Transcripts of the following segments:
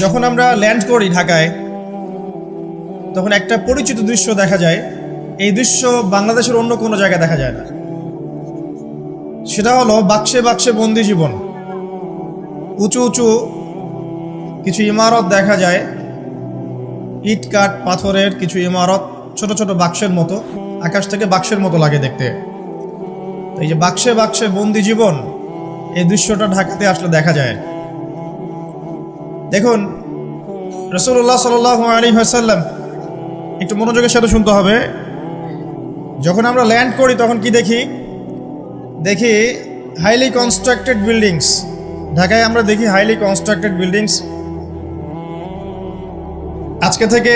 যখন আমরা ল্যান্ড করি ঢাকায়, তখন একটা পরিচিত দৃশ্য দেখা যায়। এই দৃশ্য বাংলাদেশের অন্য কোনো জায়গায় দেখা যায় না। সেটা হলো বাক্সে বাক্সে বন্দি জীবন। উঁচু উঁচু কিছু ইমারত দেখা যায়, ইট কাঠ পাথরের কিছু ইমারত, ছোট ছোট বাক্সের মতো, আকাশ থেকে বাক্সের মতো লাগে দেখতে। এই যে বাক্সে বাক্সে বন্দি জীবন, এই দৃশ্যটা ঢাকাতে আসলে দেখা যায়। দেখুন, রাসূলুল্লাহ সাল্লাল্লাহু আলাইহি ওয়াসাল্লাম, একটু মনোযোগের সাথে শুনতে হবে। যখন আমরা ল্যান্ড করি তখন কি দেখি হাইলি কনস্ট্রাক্টেড বিল্ডিংস। ঢাকায় আমরা দেখি হাইলি কনস্ট্রাক্টেড বিল্ডিংস। আজকে থেকে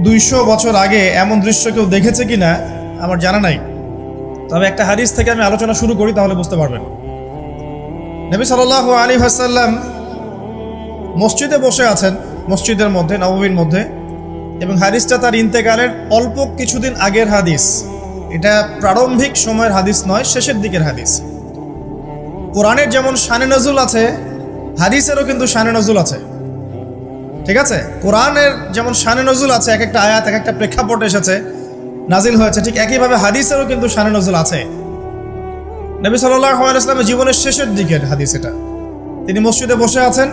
200 বছর আগে এমন দৃশ্য কেউ দেখেছে কিনা আমার জানা নাই। তবে একটা হাদিস থেকে আমি আলোচনা শুরু করি, তাহলে বুঝতে পারবেন। নবী সাল্লাল্লাহু আলাইহি ওয়াসাল্লাম মসজিদে বসে আছেন, মসজিদের মধ্যে, নববীর মধ্যে, এবং হাদিসটা তার ইন্তেকালের অল্প কিছুদিন আগের হাদিস। এটা প্রারম্ভিক সময়ের হাদিস নয়, শেষের দিকের হাদিস। কোরআনের যেমন শানে নজুল আছে, হাদিসেরও কিন্তু শানে নজুল আছে। ঠিক আছে, কোরআনের যেমন শানে নজুল আছে, এক একটা আয়াত এক একটা প্রেক্ষাপটে এসেছে, নাজিল হয়েছে, ঠিক একইভাবে হাদিসেরও কিন্তু শানে নজুল আছে। নবী সাল্লাল্লাহু আলাইহি ওয়াসাল্লামের জীবনের শেষের দিকের হাদিস এটা। তিনি মসজিদে বসে আছেন,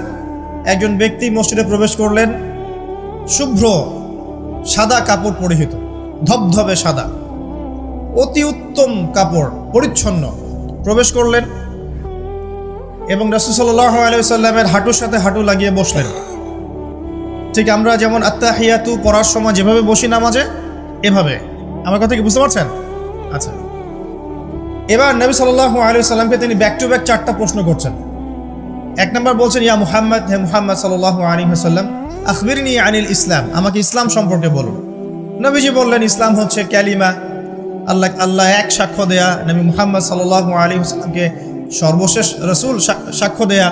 একজন ব্যক্তি মসজিদে প্রবেশ করলেন, শুভ্র সাদা কাপড় পরিহিত, ধবধবে সাদা, অতি উত্তম কাপড়, পরিচ্ছন্ন, প্রবেশ করলেন এবং রাসূল সাল্লাল্লাহু আলাইহি ওয়াসাল্লামের হাঁটুর সাথে হাঁটু লাগিয়ে বসলেন। ঠিক আমরা যেমন আত্তাহিয়াতু পড়ার সময় যেভাবে বসি নামাজে, এভাবে। আমার কথা কি বুঝতে পারছেন? আচ্ছা, এবার নবী সাল্লাল্লাহু আলাইহি ওয়াসাল্লামকে তিনি ব্যাক টু ব্যাক 4টা প্রশ্ন করছেন। এক নম্বর বলছেন, ইয়া মুহাম্মদ, হে মুহাম্মদ সাল্লাল্লাহু আলাইহি ওয়াসাল্লাম, আখবিরনি আনিল ইসলাম, আমাকে ইসলাম সম্পর্কে বলুন। নবীজি বললেন, ইসলাম হচ্ছে কালিমা, আল্লাহ এক সাক্ষ্য দেয়া, নবী মুহাম্মদ সাল্লাল্লাহু আলাইহি ওয়াসাল্লামকে সর্বশেষ রাসূল সাক্ষ্য দেয়া,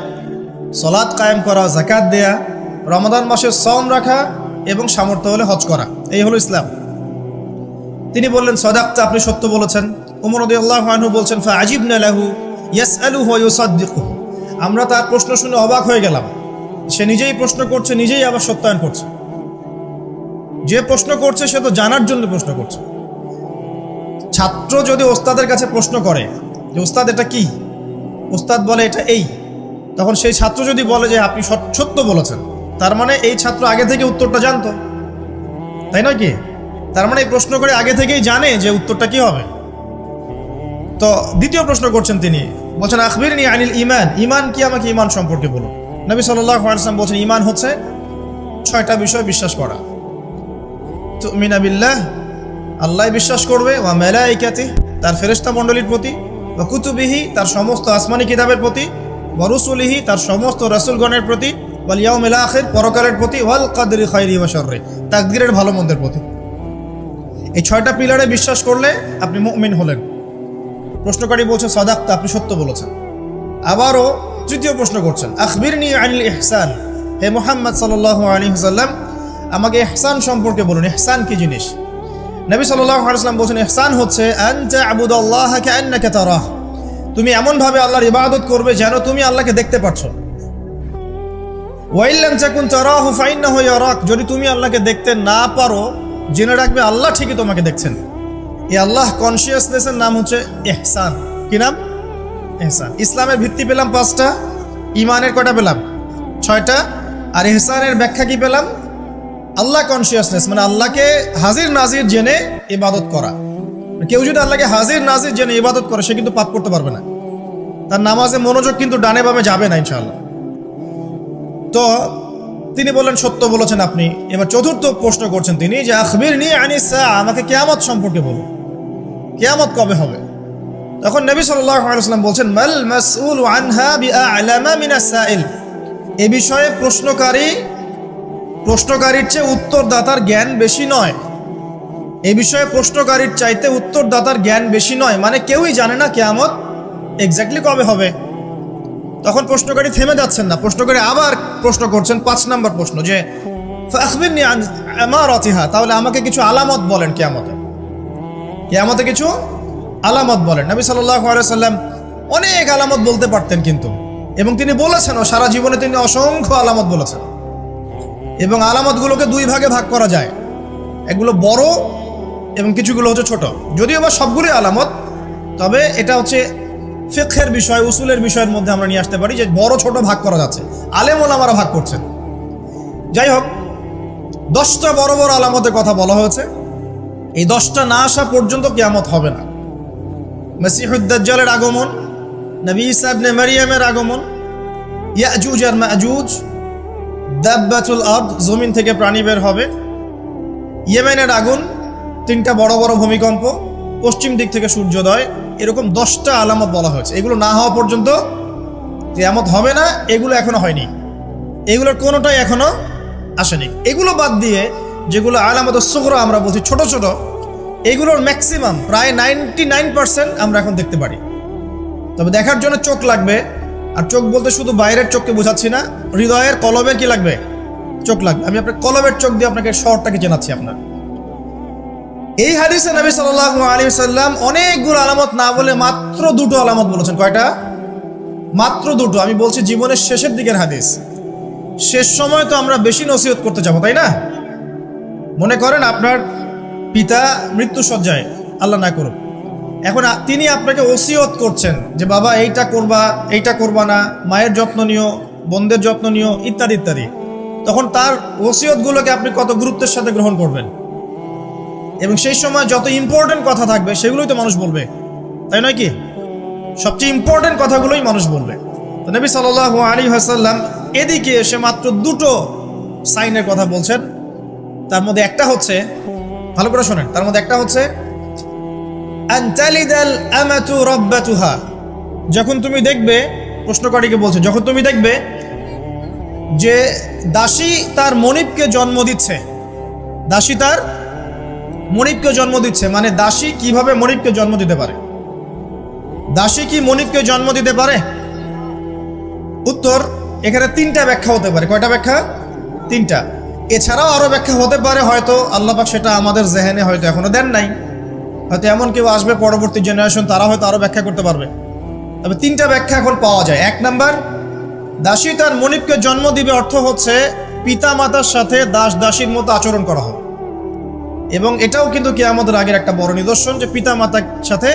সালাত কায়েম করা, যাকাত দেয়া, রমাদান মাসে সওম রাখা এবং সামর্থ্য হলে হজ করা, এই হলো ইসলাম। তিনি বললেন, সাদাকতা, আপনি সত্য বলেছেন। ওমর রাদিয়াল্লাহু আনহু বলছেন, ফাআজিবনা লাহু ইয়াসআলুহু ওয়া ইউসাদ্দিকুহু, আমরা তার প্রশ্ন শুনে অবাক হয়ে গেলাম। সে নিজেই প্রশ্ন করছে, নিজেই আবার সত্যায়ন করছে। যে প্রশ্ন করছে সে তো জানার জন্য প্রশ্ন করছে। ছাত্র যদি ওস্তাদের কাছে প্রশ্ন করে যে ওস্তাদ এটা কি, ওস্তাদ বলে এটা এই, তখন সেই ছাত্র যদি বলে যে আপনি সত্য বলেছেন, তার মানে এই ছাত্র আগে থেকে উত্তরটা জানতো, তাই নয় কি? তার মানে এই প্রশ্ন করে আগে থেকেই জানে যে উত্তরটা কি হবে। তো দ্বিতীয় প্রশ্ন করছেন তিনি, বলছেন, আখবিরনি আনিল ঈমান, ঈমান কি, আমাকে ঈমান সম্পর্কে বলুন। নবী সাল্লাল্লাহু আলাইহি ওয়াসাল্লাম বলছেন, ঈমান হচ্ছে 6টা বিষয় বিশ্বাস করা। তুমিনা বিল্লাহ, আল্লাহ বিশ্বাস করবে, ওয়া মালাইকাতিহি, তার ফেরেশতা মণ্ডলীর প্রতি, ওয়া কুতুবিহি, তার সমস্ত আসমানি কিতাবের প্রতি, ওয়া রুসুলিহি, তার সমস্ত রাসূলগণের প্রতি, ওয়াল ইয়াউমিল আখির, পরকালের প্রতি, ওয়াল কদরি খায়রি ওয়া শাররি, তাকদীরের ভালো মন্দের প্রতি। এই 6টা পিলারে বিশ্বাস করলে আপনি মুমিন হলেন। প্রশ্নকারী বলছে, সাদাকতা, আপনি সত্য বলেছেন। আবারও তৃতীয় প্রশ্ন করছেন, আখবিরনি আনিল ইহসান, হে মুহাম্মদ সাল্লাল্লাহু আলাইহি ওয়াসাল্লাম, আমাকে ইহসান সম্পর্কে বলুন। ইহসান কি জিনিস? নবী সাল্লাল্লাহু আলাইহি ওয়াসাল্লাম বলেছেন, ইহসান হচ্ছে আন তা'বুদাল্লাহা কাআন্নাকা তারাহ, তুমি এমনভাবে আল্লাহর ইবাদত করবে যেন তুমি আল্লাহকে দেখতে পাচ্ছ। ওয়া ইল্লাম তাকুন তারাহু ফাইন্নাহু ইয়ারাক, যদি তুমি আল্লাহকে দেখতে না পারো, জেনে রাখবে আল্লাহ ঠিকই তোমাকে দেখছেন। এই আল্লাহ কনসিয়াসনেসের নাম হচ্ছে ইহসান। কি নাম? ইহসান। ইসলামের ভিত্তি পেলাম 5টা, ইমানের কয়টা পেলাম? 6টা। আর ইহসানের ব্যাখ্যা কি পেলাম? আল্লাহ কনসিয়াসনেস, মানে আল্লাহকে হাজির নাজির জেনে ইবাদত করা। কেউ যদি আল্লাহকে হাজির নাজির জেনে ইবাদত করে, সে কিন্তু পাপ করতে পারবে না। তার নামাজে মনোযোগ কিন্তু ডানে বামে যাবে না ইনশাআল্লাহ। তো তিনি বললেন, সত্য বলেছেন আপনি। এবার চতুর্থ প্রশ্ন করছেন তিনি, যে আখবিরনি আনিস সাআ, আমাকে কিয়ামত সম্পর্কে বলুন, কিয়ামত কবে হবে? তখন নবী সাল্লাল্লাহু আলাইহি ওয়াসাল্লাম বলছেন, মাল মাসউলু আনহা বিআ'লামা মিনাস সাইল, এই বিষয়ে প্রশ্নকারীর চেয়ে উত্তরদাতার জ্ঞান বেশি নয়। এই বিষয়ে প্রশ্নকারীর চাইতে উত্তরদাতার জ্ঞান বেশি নয়, মানে কেউই জানে না কিয়ামত এক্স্যাক্টলি কবে হবে। তখন প্রশ্নকারী থেমে যাচ্ছেন না, প্রশ্নকারী আবার প্রশ্ন করছেন, 5 নম্বর প্রশ্ন, যে ফাখবিরনি আন আমারাতিহা, তাহলে আমাকে কিছু আলামত বলেন কিয়ামতে কিছু আলামত বলেন। নবী সাল্লাল্লাহু আলাইহি ওয়াসাল্লাম অনেক আলামত বলতে পারতেন কিন্তু, এবং তিনি বলেছেন, সারা জীবনে তিনি অসংখ্য আলামত বলেছেন। এবং আলামতগুলোকে দুই ভাগে ভাগ করা যায়, এগুলো বড় এবং কিছুগুলো হচ্ছে ছোট। যদিও বা সবগুলোই আলামত, তবে এটা হচ্ছে ফিকহের বিষয়, উসুলের বিষয়ের মধ্যে আমরা নিয়ে আসতে পারি যে বড় ছোট ভাগ করা যাচ্ছে, আলেম ওলামারা ভাগ করছেন। যাই হোক, 10টা বড় বড় আলামতের কথা বলা হয়েছে। এই 10টা না আসা পর্যন্ত কিয়ামত হবে না। মসিহুদ দাজ্জালের আগমন, নবী ঈসা ইবনে মারইয়ামের আগমন, ইয়াজুজ আর মাজুজ, দাব্বাতুল আরদ, জমিন থেকে প্রাণী বের হবে, ইয়েমেনের আগুন, 3টা বড় বড় ভূমিকম্প, পশ্চিম দিক থেকে সূর্যোদয়, এরকম 10টা আলামত বলা হয়েছে। এগুলো না হওয়া পর্যন্ত কিয়ামত হবে না। এগুলো এখনো হয়নি, এগুলোর কোনোটাই এখনো আসেনি। এগুলো বাদ দিয়ে যেগুলো আলামত সুগরা আমরা বলছি, ছোট ছোট, এগুলোর ম্যাক্সিমাম প্রায় 99% আমরা এখন দেখতে পারি। তবে দেখার জন্য চোখ লাগবে, আর চোখ বলতে শুধু বাইরের চোখকে বোঝাচ্ছি না, হৃদয়ের কলবের কি লাগবে? চোখ লাগবে। আমি আপনার কলবের চোখ দিয়ে আপনাকে শহরটাকে চেনাচ্ছি। আপনার এই হাদিসে নবী সাল্লাল্লাহু আলাইহি ওয়াসাল্লাম অনেকগুলো আলামত না বলে মাত্র 2টো আলামত বলেছেন। কয়টা? মাত্র 2টো। আমি বলছি জীবনের শেষের দিকের হাদিস, শেষ সময় তো আমরা বেশি নসিহত করতে যাবো, তাই না? মনে করেন আপনার পিতা মৃত্যুসজ্জায়, আল্লাহ না করুক, এখন তিনি আপনাকে ওসিয়ত করছেন যে বাবা এইটা করবা, এইটা করবা না, মায়ের যত্ন নিও, বোনদের যত্ন নিও, ইত্যাদি ইত্যাদি। তখন তার ওসিয়তগুলোকে আপনি কত গুরুত্বের সাথে গ্রহণ করবেন, এবং সেই সময় যত ইম্পর্টেন্ট কথা থাকবে সেগুলোই তো মানুষ বলবে, তাই নয় কি? সবচেয়ে ইম্পর্টেন্ট কথাগুলোই মানুষ বলবে। তো নবী সাল্লাল্লাহু আলাইহি ওয়াসাল্লাম এদিকে এসে মাত্র 2টো সাইনের কথা বলছেন। তার মধ্যে একটা হচ্ছে, ভালো করে শোনেন, তার মধ্যে একটা হচ্ছে আনতালিদাল আমাতু রাব্বাতুহা। যখন তুমি দেখবে, প্রশ্নকারীকে বলছে, যখন তুমি দেখবে যে দাসী তার মনিবকে জন্ম দিচ্ছে, দাসী তার মনিবকে জন্ম দিচ্ছে, মানে দাসী কিভাবে মনিবকে জন্ম দিতে পারে? দাসী কি মনিবকে জন্ম দিতে পারে? উত্তর, এখানে 3টা ব্যাখ্যা হতে পারে। কয়টা ব্যাখ্যা? 3টা। এছাড়াও আরো ব্যাখ্যা হতে পারে, হয়তো আল্লাহ পাক সেটা আমাদের জেহেনে হয়তো এখনো দেন নাই, হয়তো এমন কেউ আসবে পরবর্তী জেনারেশন, তারা হয়তো আরো ব্যাখ্যা করতে পারবে। তবে 3টা ব্যাখ্যা এখন পাওয়া যায়। 1 নাম্বার, দাসী তার মনিবকে জন্ম দিবে অর্থ হচ্ছে পিতা মাতার সাথে দাস দাসীর মতো আচরণ করা হবে, এবং এটাও কিন্তু কিয়ামতের আগের একটা বড় নিদর্শন যে পিতা মাতার সাথে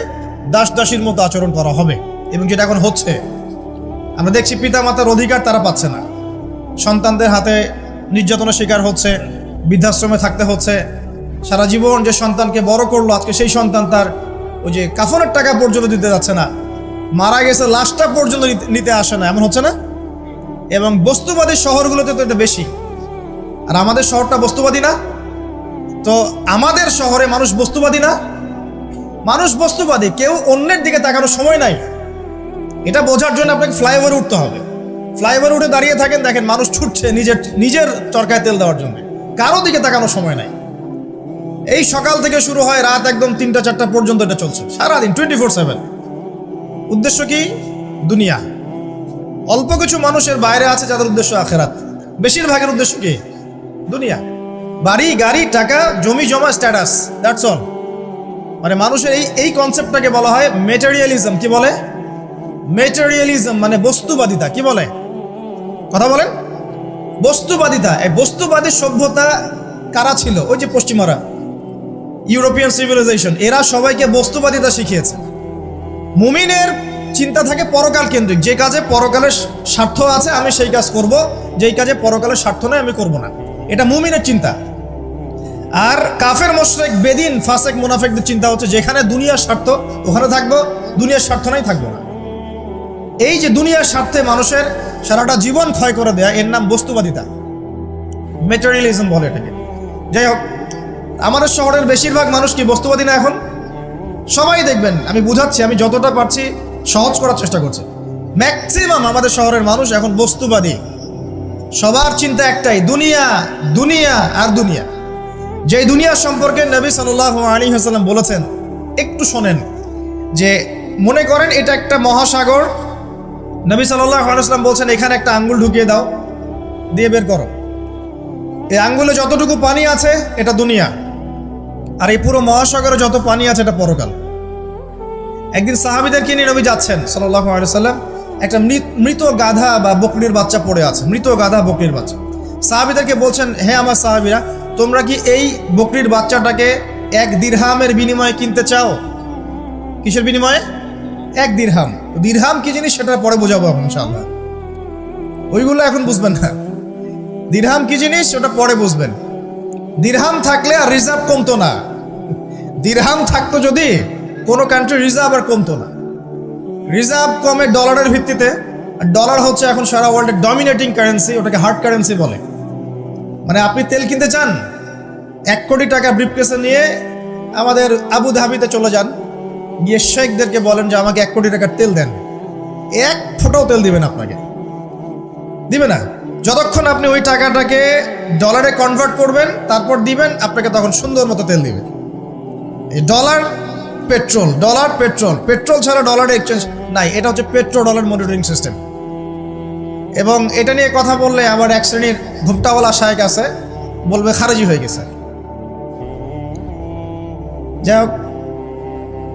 দাস দাসীর মতো আচরণ করা হবে, এবং যেটা এখন হচ্ছে। আমরা দেখছি পিতা মাতার অধিকার তারা পাচ্ছে না, সন্তানদের হাতে নির্যাতনের শিকার হচ্ছে, বৃদ্ধাশ্রমে থাকতে হচ্ছে। সারা জীবন যে সন্তানকে বড় করলো, আজকে সেই সন্তান তার ওই যে কাফনের টাকা পর্যন্ত দিতে যাচ্ছে না, মারা গেছে লাশটা পর্যন্ত নিতে আসে না, এমন হচ্ছে না? এবং বস্তুবাদী শহরগুলোতে তো এটা বেশি। আর আমাদের শহরটা বস্তুবাদী না? তো আমাদের শহরে মানুষ বস্তুবাদী না? মানুষ বস্তুবাদী, কেউ অন্যের দিকে তাকানোর সময় নাই। এটা বোঝার জন্য আপনাকে ফ্লাইওভারে উঠতে হবে। ফ্লাইওভারে উঠে দাঁড়িয়ে থাকেন, দেখেন মানুষ ছুটছে নিজের চরকায় তেল দেওয়ার জন্য, কারো দিকে তাকানোর সময় নাই। এই সকাল থেকে শুরু হয়, রাত একদম 3টা-4টা পর্যন্ত এটা চলছে, সারাদিন 24/7। উদ্দেশ্য কি? দুনিয়া। অল্প কিছু মানুষের বাইরে আছে যাদের উদ্দেশ্য আখেরাত, বেশিরভাগের উদ্দেশ্য কি? দুনিয়া। বাড়ি, গাড়ি, টাকা, জমি জমা, স্ট্যাটাস, দ্যাটস অল। মানে মানুষের এই কনসেপ্টটাকে বলা হয় মেটেরিয়ালিজম। কি বলে? মেটেরিয়ালিজম মানে বস্তুবাদিতা। কি বলে? কথা বলেন। বস্তুবাদিতা। এই বস্তুবাদী সভ্যতা কারা ছিল? ওই যে পশ্চিমারা, ইউরোপিয়ান সিভিলাইজেশন, এরা সবাইকে বস্তুবাদিতা শিখিয়েছে। মুমিনের চিন্তা থাকে পরকাল কেন্দ্রিক, যে কাজে পরকালের স্বার্থ আছে আমি সেই কাজ করব, যেই কাজে পরকালের স্বার্থ নয় আমি করব না, এটা মুমিনের চিন্তা। আর কাফের, মুশরিক, বেদিন, ফাসেক, মুনাফিকদের চিন্তা হচ্ছে যেখানে দুনিয়ার স্বার্থ ওখানে থাকবো, দুনিয়ার স্বার্থ নাই থাকবো না। এই যে দুনিয়ার স্বার্থে মানুষের সারাটা জীবন ক্ষয় করে দেয়া, এর নাম বস্তুবাদিতা, মেটেরিয়ালিজম বলে এটাকে। যাই হোক, আমাদের শহরের বেশিরভাগ মানুষ কি বস্তুবাদী না? এখন সবাই দেখবেন, আমি বুঝাচ্ছি, আমি যতটা পারছি সহজ করার চেষ্টা করছি। ম্যাক্সিমাম আমাদের শহরের মানুষ এখন বস্তুবাদী। সবার চিন্তা একটাই, দুনিয়া, দুনিয়া আর দুনিয়া। যেই দুনিয়া সম্পর্কে নবী সাল্লাল্লাহু আলাইহি ওয়াসাল্লাম বলেছেন, একটু শোনেন, যে মনে করেন এটা একটা মহাসাগর। নবী সাল্লাল্লাহু আলাইহি ওয়াসাল্লাম বলছেন এখানে একটা আঙ্গুল ঢুকিয়ে দাও, দিয়ে বের করো। এই আঙ্গুলে যতটুকু পানি আছে এটা দুনিয়া, আর এই পুরো মহাসাগরে যত পানি আছে এটা পরকাল। একদিন সাহাবীদেরকে নিয়ে নবী যাচ্ছেন সাল্লাল্লাহু আলাইহি ওয়াসাল্লাম, একটা মৃত গাধা বা বকরির বাচ্চা পড়ে আছে, মৃত গাধা বকরির বাচ্চা। সাহাবীদেরকে বলছেন, হে আমার সাহাবীরা, তোমরা কি এই বকরির বাচ্চাটাকে 1 দিরহামের বিনিময়ে কিনতে চাও? কিসের বিনিময়ে? 1 দিরহাম। দিরহাম কি জিনিস সেটা পরে বোঝাবো ইনশাআল্লাহ, ওইগুলো এখন বুঝবেন না। দিরহাম কি জিনিস ওটা পরে বুঝবেন। দিরহাম থাকলে আর রিজার্ভ কমতো না। দিরহাম থাকতো যদি কোনো কান্ট্রি রিজার্ভ আর কমতো না। রিজার্ভ কমে ডলারের ভিত্তিতে, আর ডলার হচ্ছে এখন সারা ওয়ার্ল্ডের ডমিনেটিং কারেন্সি, ওটাকে হার্ড কারেন্সি বলে। মানে আপনি তেল কিনতে চান, 1 কোটি টাকা ব্রিফকেসে নিয়ে আমাদের আবু ধাবিতে চলে যান, গিয়ে শেখদেরকে বলেন যে আমাকে 1 কোটি টাকার তেল দেন, 1 ফোঁটাও তেল দিবেন আপনাকে, দিবে না। যতক্ষণ আপনি ওই টাকাটাকে ডলারে কনভার্ট করবেন তারপর দিবেন, আপনাকে তখন সুন্দর মতো তেল দিবে। এই dollar petrol, dollar petrol, petrol ছাড়া ডলারের এক্সচেঞ্জ নাই। এটা হচ্ছে পেট্রো ডলার মনিটরিং সিস্টেম। এবং এটা নিয়ে কথা বললে আবার এক শ্রেণীর ঘুমটাওয়ালা শায়েখ আছে, বলবে খারেজি হয়ে গেছে। যাই হোক,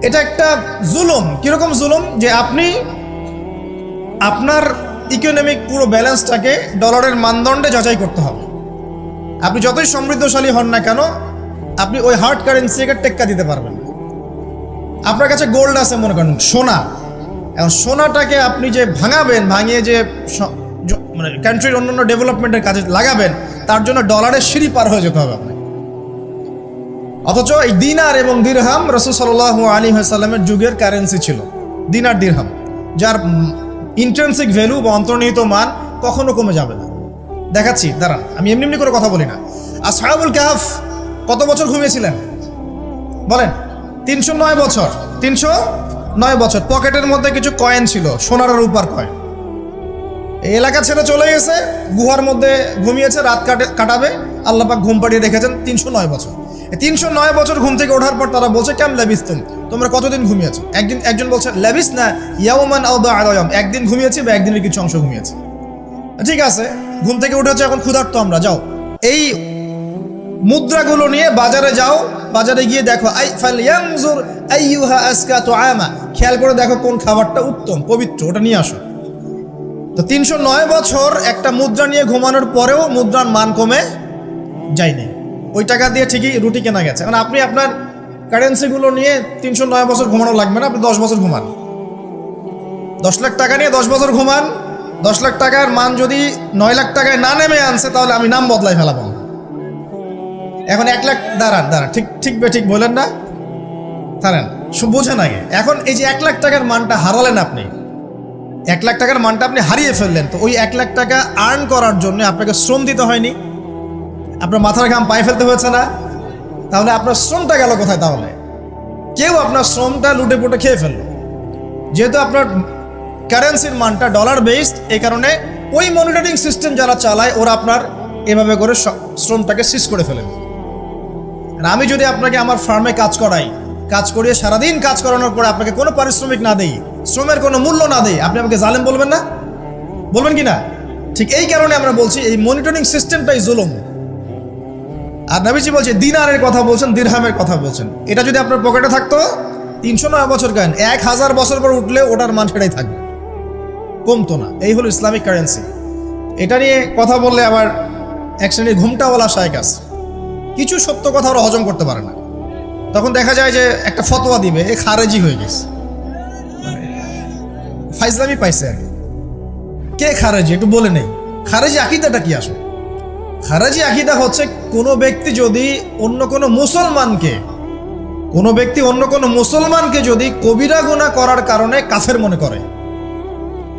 এটা একটা জুলুম। কিরকম জুলুম? যে আপনি আপনার ইকোনমিক পুরো ব্যালেন্সটাকে ডলারের মানদণ্ডে যাচাই করতে হবে। আপনি যতই সমৃদ্ধশালী হন না কেন, আপনি ওই হার্ড কারেন্সিকে টেক্কা দিতে পারবেন না। আপনার কাছে গোল্ড আছে মনে করেন, সোনা, এখন সোনাটাকে আপনি যে ভাঙাবেন, ভাঙিয়ে যে মানে কান্ট্রির অন্যান্য ডেভেলপমেন্টের কাজে লাগাবেন, তার জন্য ডলারের সিঁড়ি পার হয়ে যেতে হবে আপনাকে। অথচ এই দিনার এবং দিরহাম রাসূল সাল্লাল্লাহু আলাইহি ওয়াসাল্লামের যুগের কারেন্সি ছিল, দিনার দিরহাম, যার ইন্ট্রিনসিক ভ্যালু বা অন্তর্নিহিত মান কখনো কমে যাবে না। দেখাচ্ছি, দাঁড়ান, আমি এমনি এমনি করে কথা বলি না। আসহাবুল কাহফ কত বছর ঘুমিয়েছিলেন বলেন? 309 বছর। 309 বছর। পকেটের মধ্যে কিছু কয়েন ছিল, সোনার আর রূপার কয়েন। এই এলাকা ছেড়ে চলে গেছে, গুহার মধ্যে ঘুমিয়েছে, রাত কাটাবে। আল্লাহ পাক ঘুম পাড়িয়ে রেখেছেন 309 বছর। 309 বছর ঘুম থেকে ওঠার পর তারা বলছে, কেম লাবিস্তুম, তোমরা কতদিন ঘুমিয়েছো? একজন বলছে লাবিস না ইয়াওমান আও বা'দা ইয়াওম, একদিন ঘুমিয়েছি বা একদিনের কিছু অংশ ঘুমিয়েছি। ঠিক আছে, ঘুম থেকে উঠেছে, এখন ক্ষুধার্ত আমরা, যাও এই মুদ্রাগুলো নিয়ে বাজারে যাও, বাজারে গিয়ে দেখো ফালয়ানজুর আইয়ুহা আজকা তুআমা, খেয়াল করে দেখো কোন খাবারটা উত্তম পবিত্র, ওটা নিয়ে আসো। তো 309 বছর একটা মুদ্রা নিয়ে ঘুমানোর পরেও মুদ্রার মান কমে যায়নি। ওই টাকা দিয়ে ঠিকই রুটি কেনা গেছে। মানে আপনি আপনার কারেন্সিগুলো নিয়ে 309 বছর ঘুমানো লাগবে না, আপনি 10 বছর ঘুমান। 10 লাখ টাকা নিয়ে 10 বছর ঘুমান। 10 লাখ টাকার মান যদি 9 লাখ টাকায় না নেমে আনছে, তাহলে আমি নাম বদলাই ফেলাবো। এখন 1 লাখ, দাঁড়ান ঠিক বলেন না, দাঁড়ান, বোঝেন আগে। এখন এই যে 1 লাখ টাকার মানটা হারালেন আপনি, 1 লাখ টাকার মানটা আপনি হারিয়ে ফেললেন। তো ওই 1 লাখ টাকা আর্ন করার জন্য আপনাকে শ্রম দিতে হয়নি? আপনার মাথার ঘাম পায়ে ফেলতে হয়েছে না? তাহলে আপনার শ্রমটা গেল কোথায়? তাহলে কেউ আপনার শ্রমটা লুটে পুটে খেয়ে ফেলল। যেহেতু আপনার কারেন্সির মানটা ডলার বেসড, এই কারণে ওই মনিটরিং সিস্টেম যারা চালায় ওরা আপনার এভাবে করে শ্রমটাকে সিজ করে ফেলেন। আমি যদি আপনাকে আমার ফার্মে কাজ করিয়ে সারাদিন কাজ করানোর পরে আপনাকে কোনো পারিশ্রমিক না দেই, শ্রমের কোনো মূল্য না দেই, আপনি আমাকে জালেম বলবেন না? বলবেন কি না? ঠিক এই কারণে আমরা বলছি এই মনিটরিং সিস্টেমটাই জুলুম। আর নবীজি বলছে দিনারের কথা বলছেন, দিরহামের কথা বলছেন। এটা যদি আপনার পকেটে থাকতো 309 বছর কেন, 1000 বছর পর উঠলে ওটার মান সেটাই থাকবে, কমতো না। এই হলো ইসলামিক কারেন্সি। এটা নিয়ে কথা বললে আবার এক শ্রেণীর ঘুমটাওয়ালা শায়েখ আছে, কিছু সত্য কথা ওরা হজম করতে পারে না। তখন দেখা যায় যে একটা ফতোয়া দিবে, এ খারেজি হয়ে গেছে, ফাইজলামি পাইছে আগে। কে খারেজি একটু বলে নেই। খারেজি আকীদাটা কি আসবে? খারেজি আকীদা হচ্ছে কোনো ব্যক্তি অন্য কোনো মুসলমানকে যদি কবিরা গুনাহ করার কারণে কাফের মনে করে।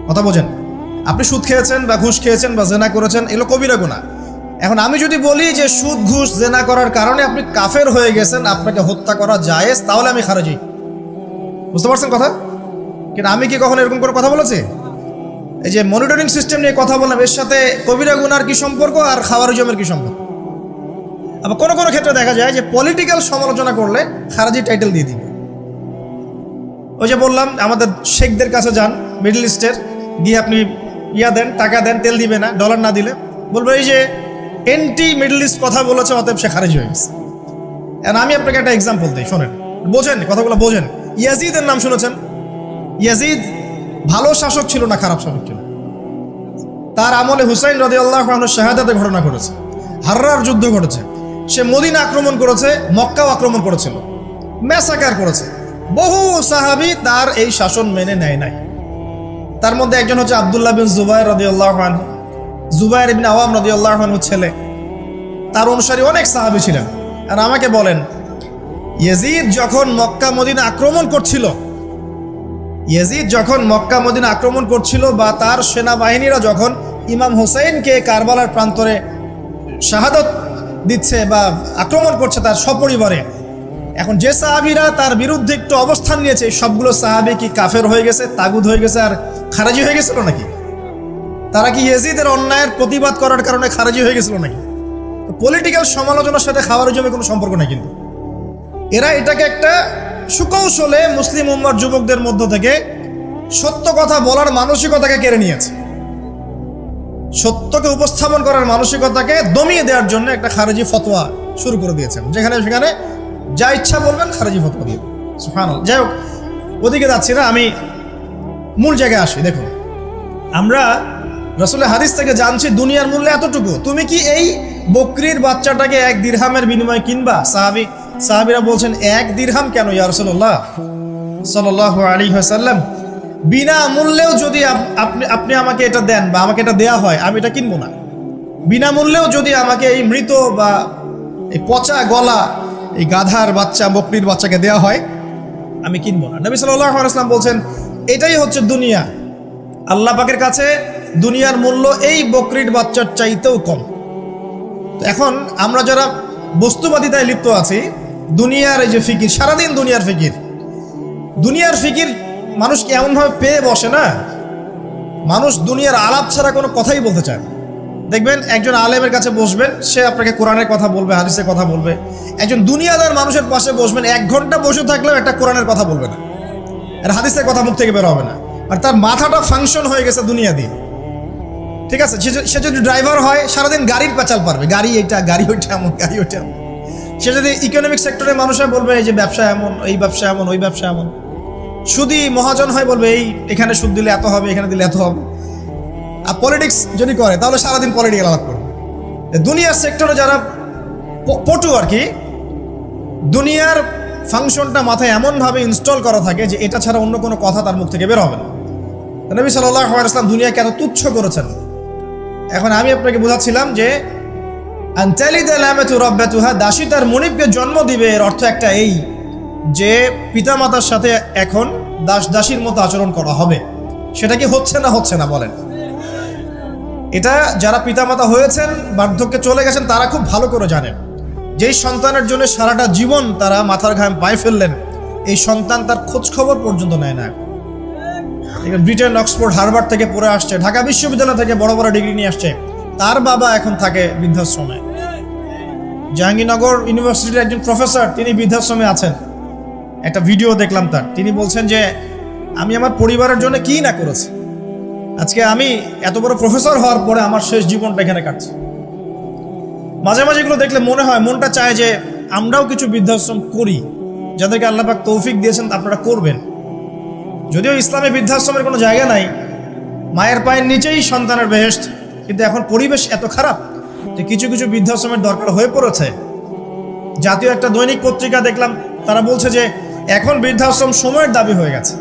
কথা বোঝেন? আপনি সুদ খেয়েছেন বা ঘুষ খেয়েছেন বা জেনা করেছেন, এগুলো কবিরা গুনাহ। এখন আমি যদি বলি যে সুদ ঘুষ জেনা করার কারণে আপনি কাফের হয়ে গেছেন, আপনাকে হত্যা করা জায়েজ, তাহলে আমি খারেজি। বুঝতে পারছেন কথা? কিন্তু আমি কি কখনো এরকম করে কথা বলেছি? এই যে মনিটরিং সিস্টেম নিয়ে কথা বললাম, এর সাথে কবিরা গুনার কি সম্পর্ক আর খাওয়ারিজমের কি সম্পর্ক? আবার কোনো কোনো ক্ষেত্রে দেখা যায় যে পলিটিক্যাল সমালোচনা করলে খারাজি টাইটেল দিয়ে দিবে। ওই যে বললাম, আমাদের শেখদের কাছে যান মিডল ইস্টের, গিয়ে আপনি দেন, টাকা দেন, তেল দিবে না, ডলার না দিলে বলবো এই যে এন্টি মিডল ইস্ট কথা বলেছে, অতএব সে খারিজ হয়ে গেছে। আমি আপনাকে একটা এক্সাম্পল দিই, শোনেন, বোঝেন কথাগুলো, বোঝেন। ইয়াজিদের নাম শুনেছেন? ইয়াজিদ ভালো শাসক ছিল না খারাপ শাসক ছিল? তার আমলে হুসাইন রাদিয়াল্লাহু আনহু শাহাদাতের ঘটনা ঘটেছে, হাররার যুদ্ধ ঘটেছে, সে মদিনা আক্রমণ করেছে, মক্কাও আক্রমণ করেছিল, ম্যাসাকার করেছে। বহু সাহাবী তার এই শাসন মেনে নেয় নাই। তার মধ্যে একজন হচ্ছে আব্দুল্লাহ বিন জুবাইর রাদিয়াল্লাহু আনহু, জুবাইর ইবনে আওয়াম রাদিয়াল্লাহু আনহু ছেলে। তার অনুসারী অনেক সাহাবী ছিলেন। আর আমাকে বলেন, ইয়াজিদ যখন মক্কা মদিনা আক্রমণ করছিল, বা তার সেনাবাহিনীরা যখন ইমাম হুসাইনকে কারবালার প্রান্তরে শাহাদত দিচ্ছে বা আক্রমণ করছে তার সপরিবারে, এখন যে সাহাবীরা তার বিরুদ্ধে একটু অবস্থান নিয়েছে, সবগুলো সাহাবী কি কাফের হয়ে গেছে, তাগুত হয়ে গেছে আর খারাজি হয়ে গেছিল নাকি? তারা কি ইয়াজিদের অন্যায়ের প্রতিবাদ করার কারণে খারাজি হয়ে গেছিল নাকি? পলিটিক্যাল সমালোচনার সাথে খাওয়ারিজমের কোনো সম্পর্ক নেই। কিন্তু এরা এটাকে একটা সুকৌশলে মুসলিম উম্মার যুবকদের মধ্য থেকে সত্য কথা বলার মানসিকতাকে কেড়ে নিয়েছে, সত্যকে উপস্থাপন করার মানসিকতাকে দমিয়ে দেওয়ার জন্য একটা খারেজি ফতোয়া শুরু করে দিয়েছেন, যেখানে সেখানে যা ইচ্ছা বলবেন খারেজি ফতোয়া দিয়ে। সুবহানাল্লাহ। যাই হোক, ওদিকে যাচ্ছি না, আমি মূল জায়গায় আসি। দেখুন, আমরা রাসূলের হাদিস থেকে জানছি দুনিয়ার মূল্য এতটুকু। তুমি কি এই বকরির বাচ্চাটাকে 1 দিরহামের বিনিময়ে কিনবা? সাহাবীরা বলছেন 1 দিরহাম কেন ইয়া রাসূলুল্লাহ সাল্লাল্লাহু আলাইহি ওয়াসাল্লাম, বিনা মূল্যেও যদি আপনি আমাকে এটা দেন বা আমাকে এটা দেয়া হয়, আমি এটা কিনবো না। বিনা মূল্যেও যদি আমাকে এই মৃত বা এই পচা গলা এই গাধার বাচ্চা, বকরির বাচ্চাকে দেয়া হয়, আমি কিনবো না। নবী সাল্লাল্লাহু আলাইহি ওয়াসাল্লাম বলছেন এটাই হচ্ছে দুনিয়া। আল্লাহ পাকের কাছে দুনিয়ার মূল্য এই বকরির বাচ্চার চাইতেও কম। তো এখন আমরা যারা বস্তুবাদিতায় লিপ্ত আছি, দুনিয়ার এই যে ফিকির, সারাদিন দুনিয়ার ফিকির মানুষকে এমনভাবে পেয়ে বসে না, মানুষ দুনিয়ার আলাপ ছাড়া কোনো কথাই বলতে চায় না। দেখবেন একজন আলেমের কাছে বসবেন, সে আপনাকে কোরআনের কথা বলবে, হাদিসের কথা বলবে। একজন দুনিয়াদার মানুষের পাশে বসবেন, 1 ঘন্টা বসে থাকলেও একটা কোরআনের কথা বলবে না, আর হাদিসের কথা মুখ থেকে বের হবে না। আর তার মাথাটা ফাংশন হয়ে গেছে দুনিয়া দিয়ে। ঠিক আছে, সে যদি ড্রাইভার হয়, সারাদিন গাড়ির পেঁচাল পারবে, গাড়ি এইটা, গাড়ি ওইটা, এমন গাড়ি ওইটা এমন। সে যদি ইকোনমিক সেক্টরের মানুষ হয়, বলবে এই যে ব্যবসা এমন, এই ব্যবসা এমন, ওই ব্যবসা এমন। সুদী মহাজন হয়, বলবে এই এখানে সুদ দিলে এত হবে, এখানে দিলে এত হবে। আর পলিটিক্স যদি করে, তাহলে সারাদিন পলিটিক্যাল আলাপ করবে। দুনিয়ার সেক্টরে যারা পটু আর কি, দুনিয়ার ফাংশনটা মাথায় এমনভাবে ইনস্টল করা থাকে যে এটা ছাড়া অন্য কোনো কথা তার মুখ থেকে বের হবে না। নবী সাল্লাল্লাহু আলাইহি ওয়াসাল্লাম দুনিয়াকে এত তুচ্ছ করেছেন। এখন আমি আপনাকে বোঝাচ্ছিলাম যে দাসী তার মনিবকে জন্ম দিবে, এর অর্থ একটা এই যে পিতামাতার সাথে এখন দাসীর মতো আচরণ করা হবে। সেটা কি হচ্ছে না বলেন? এটা যারা পিতামাতা হয়েছেন, বার্ধক্যে চলে গেছেন, তারা খুব ভালো করে জানেন। যেই সন্তানের জন্য সারাটা জীবন তারা মাথার ঘাম পায়ে ফেললেন, এই সন্তান তার খোঁজ খবর পর্যন্ত নেয় না। ব্রিটেন, অক্সফোর্ড, হার্ভার্ড থেকে পড়ে আসছে, ঢাকা বিশ্ববিদ্যালয় থেকে বড় বড় ডিগ্রি নিয়ে আসছে, তার বাবা এখন থাকে বৃদ্ধাশ্রমে। জাহাঙ্গীরনগর ইউনিভার্সিটির একজন প্রফেসর, তিনি বৃদ্ধাশ্রমে আছেন। একটা ভিডিও দেখলাম তার, তিনি বলছেন যে আমি আমার পরিবারের জন্য কি না করেছি, আজকে আমি এত বড় প্রফেসর হওয়ার পরে আমার শেষ জীবনটা এখানে কাটছে। মাঝে মাঝে এগুলো দেখলে মনে হয়, মনটা চায় যে আমরাও কিছু বৃদ্ধাশ্রম করি। যাদেরকে আল্লাহ পাক তৌফিক দিয়েছেন আপনারা করবেন। যদিও ইসলামে বৃদ্ধাশ্রমের কোনো জায়গা নাই, মায়ের পায়ের নিচেই সন্তানের বেহেশত, কিন্তু এখন পরিবেশ এত খারাপ যে কিছু কিছু বৃদ্ধাশ্রমের দরকার হয়ে পড়েছে। জাতীয় একটা দৈনিক পত্রিকা দেখলাম, তারা বলছে যে এখন বৃদ্ধাশ্রম সময়ের দাবি হয়ে গেছে।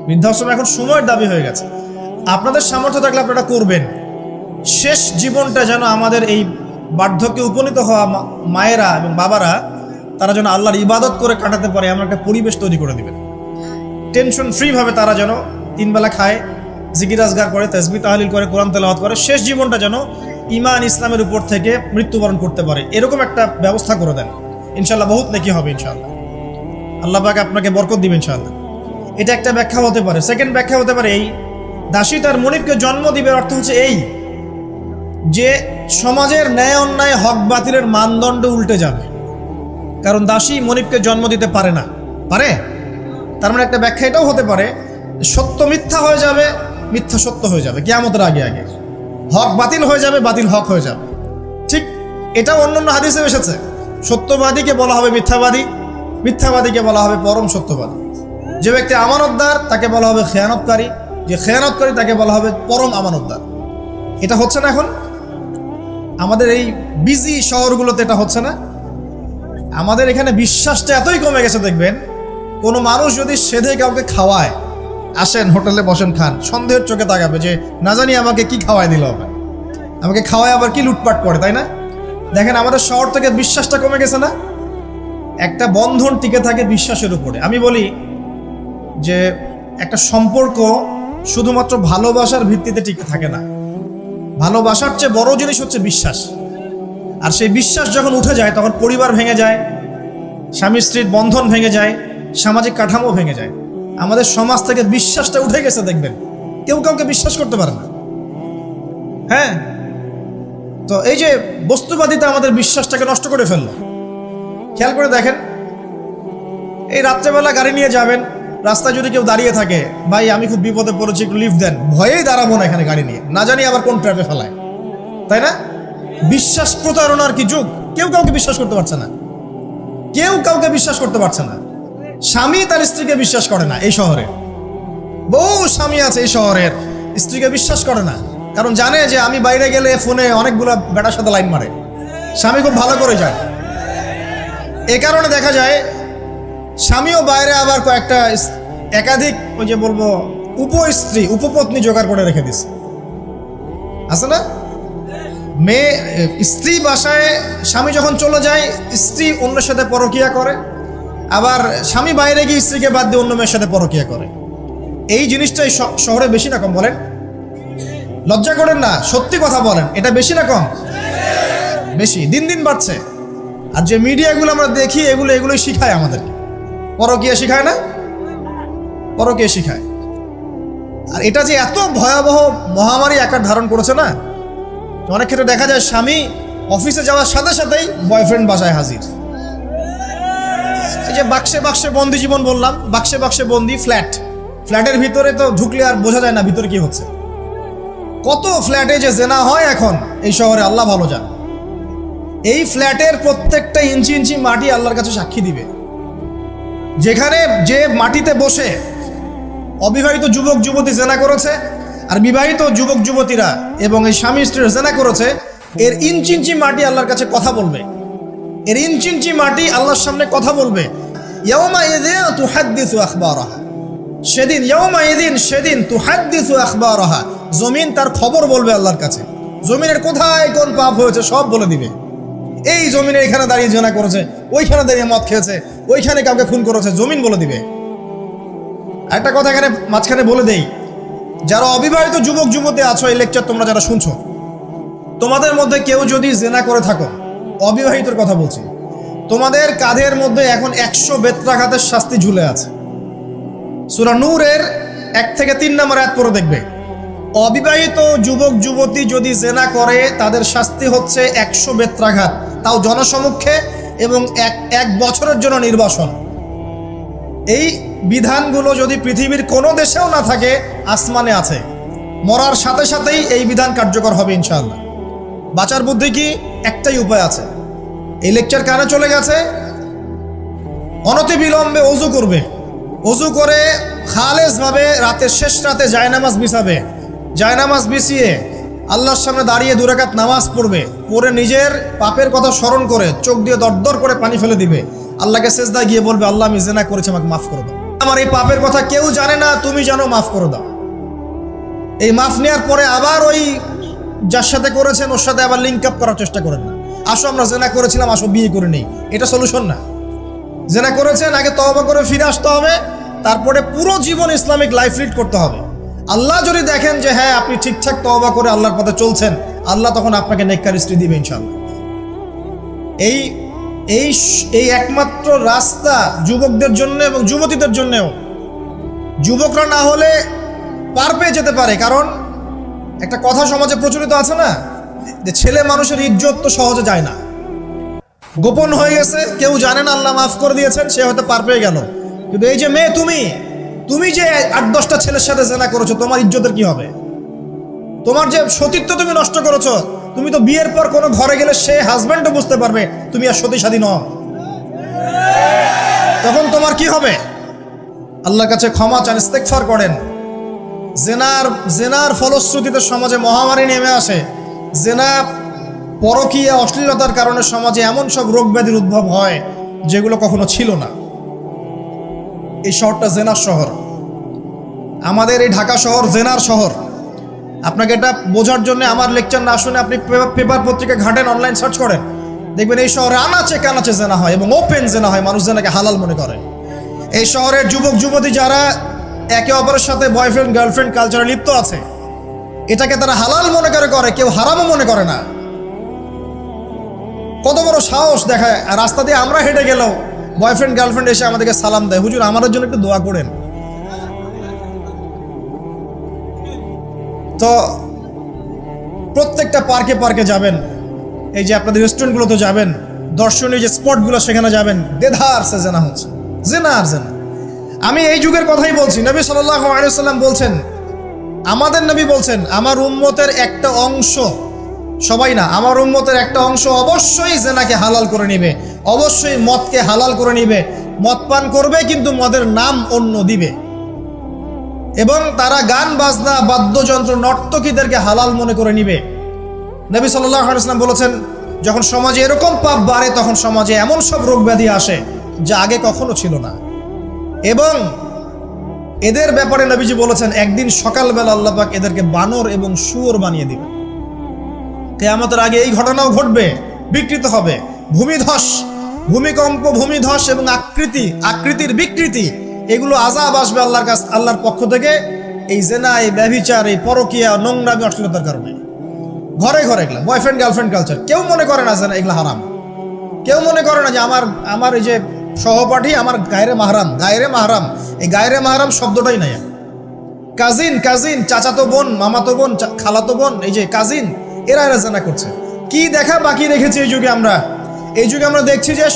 বৃদ্ধাশ্রম এখন সময়ের দাবি হয়ে গেছে। আপনাদের সামর্থ্য থাকলে আপনারা করবেন। শেষ জীবনটা যেন আমাদের এই বার্ধক্যে উপনীত হওয়া মায়েরা এবং বাবারা, তারা যেন আল্লাহর ইবাদত করে কাটাতে পারে এমন একটা পরিবেশ তৈরি করে দিবেন। টেনশন ফ্রি ভাবে তারা যেন 3 বেলা খায়, জিকির আজগার করে, তাসবিহ তাহলিল করে, কোরআন তেলাওয়াত করে, শেষ জীবনটা যেন ঈমান ইসলামের উপর থেকে মৃত্যুবরণ করতে পারে, এরকম একটা ব্যবস্থা করে দেন। ইনশাআল্লাহ বহুত নেকি হবে ইনশাআল্লাহ। আল্লাহ পাক আপনাকে বরকত দিবেন ইনশাআল্লাহ। এটা একটা ব্যাখ্যা হতে পারে। সেকেন্ড ব্যাখ্যা হতে পারে এই, দাসী তার মনিবকে জন্ম দিবে অর্থ হচ্ছে এই যে সমাজের ন্যায় অন্যায়, হক বাতিলের মানদণ্ড উল্টে যাবে। কারণ দাসী মনিবকে জন্ম দিতে পারে না, পারে? তার মানে একটা ব্যাখ্যা এটাও হতে পারে, সত্য মিথ্যা হয়ে যাবে, মিথ্যা সত্য হয়ে যাবে কিয়ামতের আগে আগে, হক বাতিল হয়ে যাবে, বাতিল হক হয়ে যাবে। ঠিক এটাও অন্যান্য হাদিসে এসেছে। সত্যবাদীকে বলা হবে মিথ্যাবাদী, মিথ্যাবাদীকে বলা হবে পরম সত্যবাদী। যে ব্যক্তি আমানতদার তাকে বলা হবে খেয়ানতকারী, যে খেয়ানতকারী তাকে বলা হবে পরম আমানতদার। এটা হচ্ছে না এখন আমাদের এই বিজি শহরগুলোতে, এটা হচ্ছে না। আমাদের এখানে বিশ্বাসটা এতই কমে গেছে, দেখবেন কোনো মানুষ যদি সেধে কাউকে খাওয়ায়, আসেন হোটেলে বসেন খান, সন্দেহের চোখে তাকাবে যে না জানি আমাকে কি খাওয়ায় দিল, আমাকে খাওয়ায় আবার কি লুটপাট করে, তাই না? দেখেন আমাদের শহর থেকে বিশ্বাসটা কমে গেছে না। একটা বন্ধন টিকে থাকে বিশ্বাসের উপরে। আমি বলি যে একটা সম্পর্ক শুধুমাত্র ভালোবাসার ভিত্তিতে টিকে থাকে না। ভালোবাসার চেয়ে বড় জিনিস হচ্ছে বিশ্বাস। আর সেই বিশ্বাস যখন উঠে যায় তখন পরিবার ভেঙে যায়, স্বামী স্ত্রীর বন্ধন ভেঙে যায়, সামাজিক কাঠামো ভেঙে যায়। আমাদের সমাজ থেকে বিশ্বাসটা উঠে গেছে, দেখবেন কেউ কাউকে বিশ্বাস করতে পারে না। হ্যাঁ, তো এই যে বস্তুবাদিতা আমাদের বিশ্বাসটাকে নষ্ট করে ফেললো। খেয়াল করে দেখেন, এই রাত্রেবেলা গাড়ি নিয়ে যাবেন, রাস্তায় যদি কেউ দাঁড়িয়ে থাকে, ভাই আমি খুব বিপদে পড়েছি একটু লিফট দেন, ভয়েই দাঁড়াবো না এখানে গাড়ি নিয়ে, না জানি আবার কোন ট্র্যাপে ফেলায়, তাই না? বিশ্বাস প্রতারণার কি যুগ! কেউ কাউকে বিশ্বাস করতে পারছে না, কেউ কাউকে বিশ্বাস করতে পারছে না। স্বামী তার স্ত্রীকে বিশ্বাস করে না। এই শহরে বহু স্বামী আছে এই শহরের, স্ত্রীকে বিশ্বাস করে না, কারণ জানে যে আমি বাইরে গেলে ফোনে অনেকগুলো বেটার সাথে লাইন মারে। স্বামী খুব ভালো করে যায়। এ কারণে দেখা যায় স্বামীও বাইরে আবার কয়েকটা একাধিক ওই যে বলবো উপস্ত্রী উপপত্নী জোগাড় করে রেখে দিছে, আছে না? মেয়ে স্ত্রী বাসায়, স্বামী যখন চলে যায় স্ত্রী অন্যের সাথে পরকিয়া করে, আবার স্বামী বাইরে গিয়ে স্ত্রীকে বাদ দিয়ে অন্য মেয়ের সাথে পরকিয়া করে। এই জিনিসটাই শহরে বেশি না কম বলেন? লজ্জা করেন না, সত্যি কথা বলেন, এটা বেশি না কম? বেশি, দিন দিন বাড়ছে। আর যে মিডিয়াগুলো আমরা দেখি এগুলোই শিখায় আমাদেরকে, পরকীয়া শিখায় না? পরকীয়া শিখায়। আর এটা যে এত ভয়াবহ মহামারী আকার ধারণ করেছে না, অনেক ক্ষেত্রে দেখা যায় স্বামী অফিসে যাওয়ার সাথে সাথেই বয়ফ্রেন্ড বাসায় হাজির। এই যে বাক্সে বাক্সে বন্দি জীবন বললাম, বাক্সে বাক্সে বন্দি ফ্ল্যাটের ভিতরে তো ঢুকলে আর বোঝা যায় না ভিতরে কি হচ্ছে। কত ফ্ল্যাটে যে জেনা হয় এখন এই শহরে, আল্লাহ ভালো জান। এই ফ্ল্যাটের প্রত্যেকটা ইঞ্চি ইঞ্চি মাটি আল্লাহর কাছে সাক্ষী দিবে। যেখানে যে মাটিতে বসে অবিবাহিত যুবক যুবতী জেনা করেছে আর বিবাহিত যুবক যুবতীরা এবং এই স্বামী স্ত্রীরা জেনা করেছে, এর ইঞ্চি ইঞ্চি মাটি আল্লাহর কাছে কথা বলবে। এর ইঞ্চি ইঞ্চি মাটি আল্লাহর সামনে কথা বলবে। ইয়াউমা ইযিন তুহাদ্দিসু আখবারাহা, সেদিন ইয়াউমা ইযিন, সেদিন তুহাদ্দিসু আখবারাহা, জমিন তার খবর বলবে আল্লাহর কাছে। জমিনের কোথায় কোন পাপ হয়েছে সব বলে দিবে। এই জমিনে এখানে দাঁড়িয়ে জেনা করেছে, ওইখানে দাঁড়িয়ে মদ খেয়েছে, ওইখানে কাউকে খুন করেছে, জমিন বলে দিবে। একটা কথা এখানে মাঝখানে বলে দেই, যারা অবিবাহিত যুবক যুবতী আছো, এই লেকচার তোমরা যারা শুনছো, তোমাদের মধ্যে কেউ যদি জেনা করে থাকো, অবিবাহিতর কথা বলছি, তোমাদের কাঁধের মধ্যে এখন 100 বেত্রাঘাতের শাস্তি ঝুলে আছে। সূরা নূরের 1 থেকে 3 নম্বর আয়াত পড়ে দেখবে, অবিবাহিত যুবক যুবতী যদি জেনা করে তাদের শাস্তি হচ্ছে 100 বেত্রাঘাত, তাও জনসমক্ষে, এবং এক বছরের জন্য নির্বাসন। এই বিধানগুলো যদি পৃথিবীর কোনো দেশেও না থাকে, আসমানে আছে। মরার সাথে সাথেই এই বিধান কার্যকর হবে ইনশাআল্লাহ। বাঁচার বুদ্ধি কি? একটাই উপায় আছে। এই লেকচার কানে চলে গেছে, অনতিবিলম্বে ওযু করবে, ওযু করে খালেসভাবে রাতের শেষ রাতে জায়নামাজ বিছাবে, জায়নামাজ বিছিয়ে আল্লাহর সামনে দাঁড়িয়ে 2 রাকাত নামাজ পড়বে, পড়ে নিজের পাপের কথা স্মরণ করে চোখ দিয়ে দরদর করে পানি ফেলে দিবে, আল্লাহকে সেজদায় গিয়ে বলবে, আল্লাহ আমি জেনা করেছি, আমাকে মাফ করে দাও, আমার এই পাপের কথা কেউ জানে না, তুমি জানো, মাফ করে দাও। এই মাফ নেওয়ার পরে আবার ওই যার সাথে করেছেন ওর সাথে আবার লিঙ্ক আপ করার চেষ্টা করেন না। আসো আমরা জেনা করেছিলাম, আসো বিয়ে করে নেই, এটা সলিউশন না। জেনা করেছেন, আগে তওবা করে ফিরে আসতে হবে, তারপরে পুরো জীবন ইসলামিক লাইফ লিড করতে হবে। আল্লাহ যদি দেখেন যে হ্যাঁ আপনি ঠিকঠাক তওবা করে আল্লাহর পথে চলছেন, আল্লাহ তখন আপনাকে নেককার স্ত্রী দিবে ইনশাআল্লাহ। এই একমাত্র রাস্তা যুবকদের জন্য এবং যুবতীদের জন্যও। যুবকরা না হলে পার পেয়ে যেতে পারে, কারণ একটা কথা সমাজে প্রচলিত আছে না, যে ছেলে মানুষের ইজ্জত তো সহজে যায় না, গোপন হয়ে গেছে, কেউ জানে না, আল্লাহ মাফ করে দিয়েছেন, সে হয়তো পার পেয়ে গেল। কিন্তু এই যে মেয়ে, তুমি যে 8-10টা ছেলের সাথে জেনা করেছো, তোমার ইজ্জতের কি হবে? তোমার যে সতীত্ব তুমি নষ্ট করেছো, তুমি তো বিয়ের পর কোনো ঘরে গেলে সে হাজব্যান্ডও বুঝতে পারবে তুমি আর সতী সাধী নও, তখন তোমার কি হবে? আল্লাহর কাছে ক্ষমা চান, ইস্তেগফার করেন। জেনার ফলশ্রুতিতে সমাজে মহামারী নেমে আসে। জেনা, পরকীয়া, অশ্লীলতার কারণে সমাজে এমন সব রোগ ব্যাধির উদ্ভব হয় যেগুলো কখনো ছিল না। এই শহরটা জেনার শহর, আমাদের এই ঢাকা শহর জেনার শহর। আপনাকে এটা বোঝার জন্য আমার লেকচার না শুনে আপনি পেপার পত্রিকা ঘাটেন, অনলাইন সার্চ করেন, দেখবেন এই শহরে আনাচে কানাচে জেনা হয় এবং ওপেন জেনা হয়। মানুষ জেনাকে হালাল মনে করে। এই শহরের যুবক যুবতী যারা একে অপরের সাথে বয়ফ্রেন্ড গার্লফ্রেন্ড কালচারে লিপ্ত আছে, এটাকে তারা হালাল মনে করে, কেউ হারামও মনে করে না। কত বড় সাহস দেখায়। আর রাস্তা দিয়ে আমরা হেঁটে গেলেও বয়ফ্রেন্ড গার্লফ্রেন্ড এসে আমাদেরকে সালাম দেয়, হুজুর আমাদের জন্য একটু দোয়া করেন। তো প্রত্যেকটা পার্কে পার্কে যাবেন, এই যে আপনাদের রেস্টুরেন্টগুলোতে যাবেন, দর্শনীয় যে স্পটগুলো সেখানে যাবেন, দেধার সে জেনা হচ্ছে, জেনা আর জেনা। আমি এই যুগের কথাই বলছি। নবী সাল্লাল্লাহু আলাইহি ওয়াসাল্লাম বলছেন, আমাদের নবী বলছেন, আমার উম্মতের একটা অংশ, সবাই না, আমার উম্মতের একটা অংশ অবশ্যই জেনাকে হালাল করে নিবে, অবশ্যই মদকে হালাল করে নিবে, মদ পান করবে কিন্তু মদের নাম অন্য দিবে, এবং তারা গান বাজনা বাদ্যযন্ত্র নর্তকীদেরকে হালাল মনে করে নিবে। নবী সাল্লাল্লাহু আলাইহি ওয়াসাল্লাম বলেছেন, যখন সমাজে এরকম পাপ বাড়ে তখন সমাজে এমন সব রোগ ব্যাধি আসে যা আগে কখনো ছিল না। এবং এদের ব্যাপারে নবীজি বলেছেন, একদিন সকালবেলা আল্লাহ পাক এদেরকে বানর এবং শুয়োর বানিয়ে দিবে। কিয়ামতের আগে এই ঘটনাও ঘটবে, বিকৃত হবে। ভূমিধস, ভূমিকম্প, ভূমিধস এবং আকৃতির বিকৃতি, এগুলো আযাব আসবে আল্লাহর পক্ষ থেকে। এই জেনা, এই ব্যভিচার, এই পরকীয়া, নোংরামি, অশ্লীলতার কারণে ঘরে ঘরে এগুলা বয়ফ্রেন্ড গার্লফ্রেন্ড কালচার। কেউ মনে করে না যে এগুলা হারাম, কেউ মনে করে না যে আমার এই যে সহপাঠী আমার গায়রে মাহরাম। এই গায়রে মাহরাম শব্দটাই নাই। কাজিন, চাচাতো বোন, মামাতো বোন, খালাতো বোন, এই যে কাজিন, এরা জেনা করছে। কি দেখা বাকি রেখেছি এই যুগে আমরা? এই যুগে আমরা দেখছি যে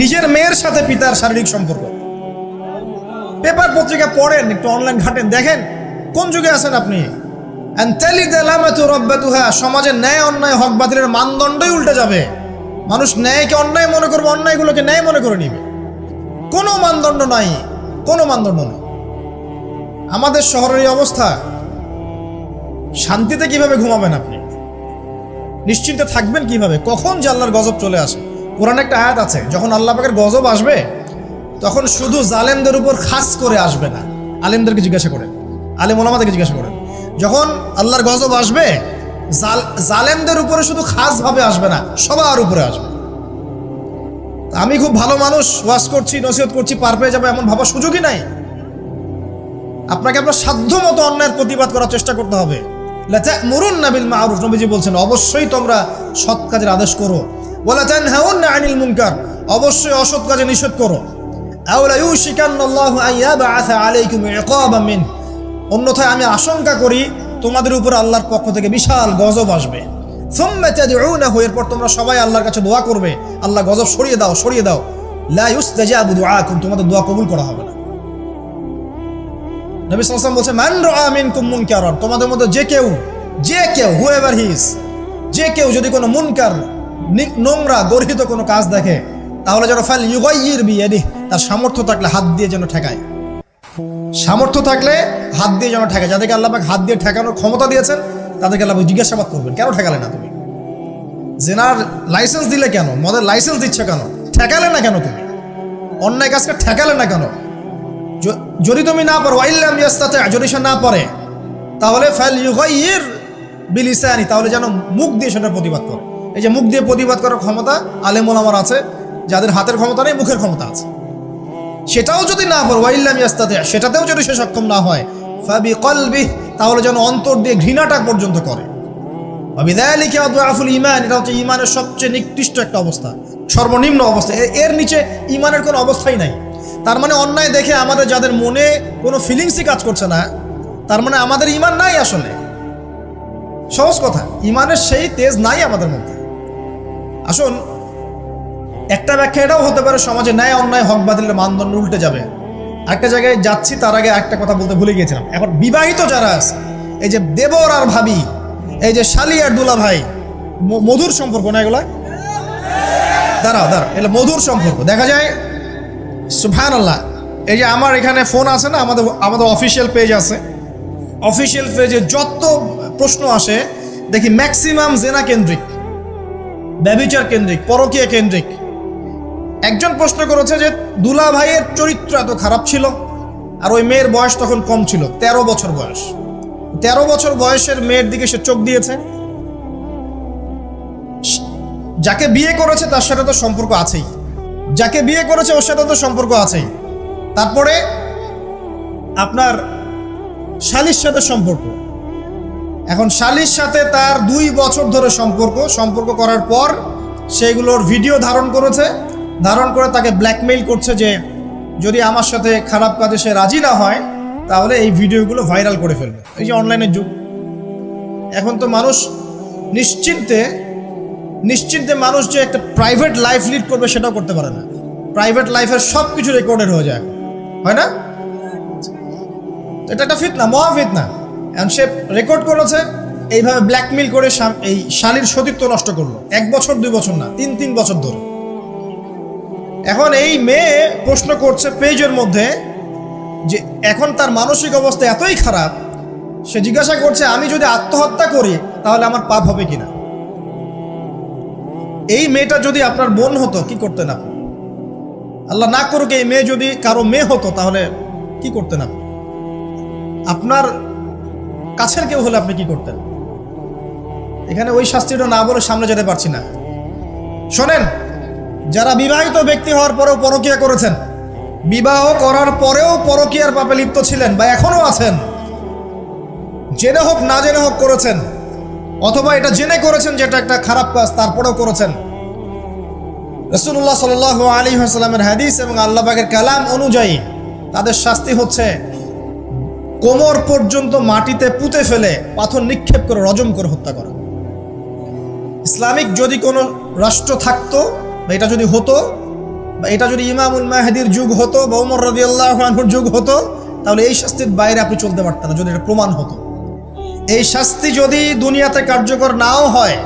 নিজের মেয়ের সাথে পিতার শারীরিক সম্পর্ক। পেপার পত্রিকা পড়েন, একটু অনলাইন ঘাটেন, দেখেন কোন যুগে আছেন আপনি। সমাজে ন্যায় অন্যায় হক বাতিলের মানদণ্ডই উল্টে যাবে। মানুষ ন্যায়কে অন্যায় মনে করবে, অন্যায়গুলোকে ন্যায় মনে করে নিবে। কোনো মানদণ্ড নাই, কোনো মানদণ্ড নেই। আমাদের শহরের এই অবস্থা, শান্তিতে কিভাবে ঘুমাবেন আপনি? নিশ্চিন্তে থাকবেন কিভাবে? কখন যে আল্লাহর গজব চলে আসে। কোরআনে একটা আয়াত আছে, যখন আল্লাহ পাকের গজব আসবে তখন শুধু জালেমদের উপর খাস করে আসবে না। আলেমদেরকে জিজ্ঞাসা করেন, আলেম ওলামাদেরকে জিজ্ঞাসা করেন, যখন আল্লাহর গজব আসবে জালেমদের উপরে শুধু খাস ভাবে আসবে না, সবার উপরে আসবে। আমি খুব ভালো মানুষ, ওয়াজ করছি, নসিহত করছি, পার পেয়ে যাবে এমন ভাবার সুযোগই নাই। আপনাকে আপনার সাধ্য মতো অন্যায়ের প্রতিবাদ করার চেষ্টা করতে হবে। লাতা'মুরুন্না বিল মা'রুফ, নবীজি বলছেন, অবশ্যই তোমরা সৎ কাজের আদেশ করো। ওয়ালা তানহাউন্না আনিল মুনকার, অবশ্যই অসৎ কাজে নিষেধ করো। আও লা ইউশিকান্নাল্লাহু আন ইয়াবআসা আলাইকুম ইকাবাম মিন, অন্যথায় আমি আশঙ্কা করি তোমাদের উপর আল্লাহর পক্ষ থেকে বিশাল গজব আসবে। সুম্মা তাদউনাহু, এরপর তোমরা সবাই আল্লাহর কাছে দোয়া করবে, আল্লাহ গজব সরিয়ে দাও। লা ইউস্তাজাবু দুআকুম, তোমাদের দোয়া কবুল করা হবে না। নবী সাল্লাল্লাহু আলাইহি ওয়াসাল্লাম বলেছেন, মান রাআ মিনকুম মুনকারান, তোমাদের মধ্যে যে কেউ হুএভার হি ইজ, যে কেউ যদি কোনো মুনকার, নোংরা গর্হিত কোনো কাজ দেখে, তাহলে যেন ফাল ইউগাইয়ির বিয়াদিহি, তার সামর্থ্য থাকলে হাত দিয়ে যেন ঠেকায়। সামর্থ্য থাকলে হাত দিয়ে যেন ঠেকায়। যাদেরকে আল্লাহ পাক হাত দিয়ে ঠেকানোর ক্ষমতা দিয়েছেন তাদেরকে আল্লাহ জিজ্ঞাসাবাদ করবেন, কেন ঠেকালে না তুমি? জেনার লাইসেন্স দিলে কেন? মদের লাইসেন্স দিচ্ছে কেন? ঠেকালে না কেন তুমি? অন্যায় কাজকে ঠেকালে না কেন? যদি তুমি না পারো, ওয়াইল্লাম ইয়াস্তাতি, যদি সে না পারে, তাহলে ফাল ইউগাইয়ির বিলিসানি, তাহলে যেন মুখ দিয়ে সেটা প্রতিবাদ করে। এই যে মুখ দিয়ে প্রতিবাদ করার ক্ষমতা আলেম ওলামার আছে, যাদের হাতের ক্ষমতা নেই, মুখের ক্ষমতা আছে। সেটাও যদি না পারো, ওয়াইল্লাম ইয়াস্তাতি, সেটাতেও যদি সে সক্ষম না হয়, ফাবিকলবিহি, তাহলে যেন অন্তর দিয়ে ঘৃণাটা পর্যন্ত করে। ওয়াবিযালিকা আদআফুল ঈমান, এটা হচ্ছে ঈমানের সবচেয়ে নিকৃষ্ট একটা অবস্থা, সর্বনিম্ন অবস্থা। এর নিচে ঈমানের কোনো অবস্থাই নাই। তার মানে অন্যায় দেখে আমাদের যাদের মনে কোনো ফিলিংসই কাজ করছে না, তার মানে আমাদের ঈমান নাই আসলে। সহজ কথা, ঈমানের সেই তেজ নাই আমাদের মধ্যে। আসুন, একটা ব্যাখ্যা এটাও হতে পারে, সমাজে ন্যায় অন্যায় হক বাতিলের মানদণ্ড উল্টে যাবে। একটা জায়গায় যাচ্ছি, তার আগে একটা কথা বলতে ভুলে গিয়েছিলাম। এখন বিবাহিত যারা আছে, এই যে দেবর আর ভাবি, এই যে শালি আর দুলা ভাই, মধুর সম্পর্ক না এগুলা? দাঁড়াও, এটা মধুর সম্পর্ক। দেখা যায় সুবহানাল্লাহ, এই যে আমার এখানে ফোন আছে না, আমাদের অফিসিয়াল পেজ আছে, অফিসিয়াল পেজে যত প্রশ্ন আসে দেখি ম্যাক্সিমাম জেনা কেন্দ্রিক, ব্যভিচার কেন্দ্রিক, পরকীয়া কেন্দ্রিক। একজন প্রশ্ন করেছে যে দুলা ভাইয়ের চরিত্র এত খারাপ ছিল, আর ওই মেয়ের বয়স তখন কম ছিল, 13 বছর বয়স। 13 বছর বয়সের মেয়ের দিকে সে চোখ দিয়েছে। যাকে বিয়ে করেছে তার সাথে তো সম্পর্ক আছেই, যাকে বিয়ে করেছে ওর সাথে তো সম্পর্ক আছেই। তারপরে আপনার শালির সাথে সম্পর্ক। এখন শালির সাথে তার 2 বছর ধরে সম্পর্ক করার পর সেগুলোর ভিডিও ধারণ করেছে, ধারণ করে তাকে ব্ল্যাকমেইল করছে যে যদি আমার সাথে খারাপ কাজে সে রাজি না হয় তাহলে এই ভিডিওগুলো ভাইরাল করে ফেলবে। এই যে অনলাইনের যুগ, এখন তো মানুষ নিশ্চিন্তে মানুষ যে একটা প্রাইভেট লাইফ লিড করবে সেটাও করতে পারে না। প্রাইভেট লাইফের সব কিছু রেকর্ডেড হয়ে যায়, হয় না? এটা একটা ফিতনা, মহা ফিতনা। এখন সে রেকর্ড করেছে, এইভাবে ব্ল্যাকমেইল করে এই শালীর সতীত্ব নষ্ট করলো। 1 বছর 2 বছর না, 3 বছর ধরে। এখন এই মেয়ে প্রশ্ন করছে পেজের মধ্যে যে এখন তার মানসিক অবস্থা এতই খারাপ, সে জিজ্ঞাসা করছে আমি যদি আত্মহত্যা করি তাহলে আমার পাপ হবে কিনা। এই মেয়েটা যদি আপনার বোন হতো কি করতেন আপনি? আল্লাহ না করুক এই মেয়ে যদি কারো মেয়ে হতো তাহলে কি করতেন আপনি? আপনার কাছের কেউ হলে আপনি কি করতেন? এখানে ওই শাস্তিটা না বলে সামনে যেতে পারছি না। শোনেন, যারা বিবাহিত ব্যক্তি হওয়ার পরেও পরকীয়া করেছেন, বিবাহ করার পরেও পরকীয়ার পাপে লিপ্ত ছিলেন বা এখনো আছেন, জেনে হোক না জেনে হোক করেছেন, অথবা এটা জেনে করেছেন যেটা একটা খারাপ কাজ তারপরেও করেছেন, রাসূলুল্লাহ সাল্লাল্লাহু আলাইহি ওয়াসাল্লামের হাদিস এবং আল্লাহ পাকের কালাম অনুযায়ী তাদের শাস্তি হচ্ছে কোমর পর্যন্ত মাটিতে পুঁতে ফেলে পাথর নিক্ষেপ করে রজম করে হত্যা করা। ইসলামিক যদি কোনো রাষ্ট্র থাকতো বা এটা যদি হতো, বা এটা যদি ইমামুল মাহদির যুগ হতো বা ওমর রাদিয়াল্লাহু আনহুর যুগ হতো, তাহলে এই শাস্তির বাইরে আপনি চলতে পারতেন না যদি এটা প্রমাণ হতো। এই শাস্তি যদি দুনিয়াতে কার্যকর নাও হয়,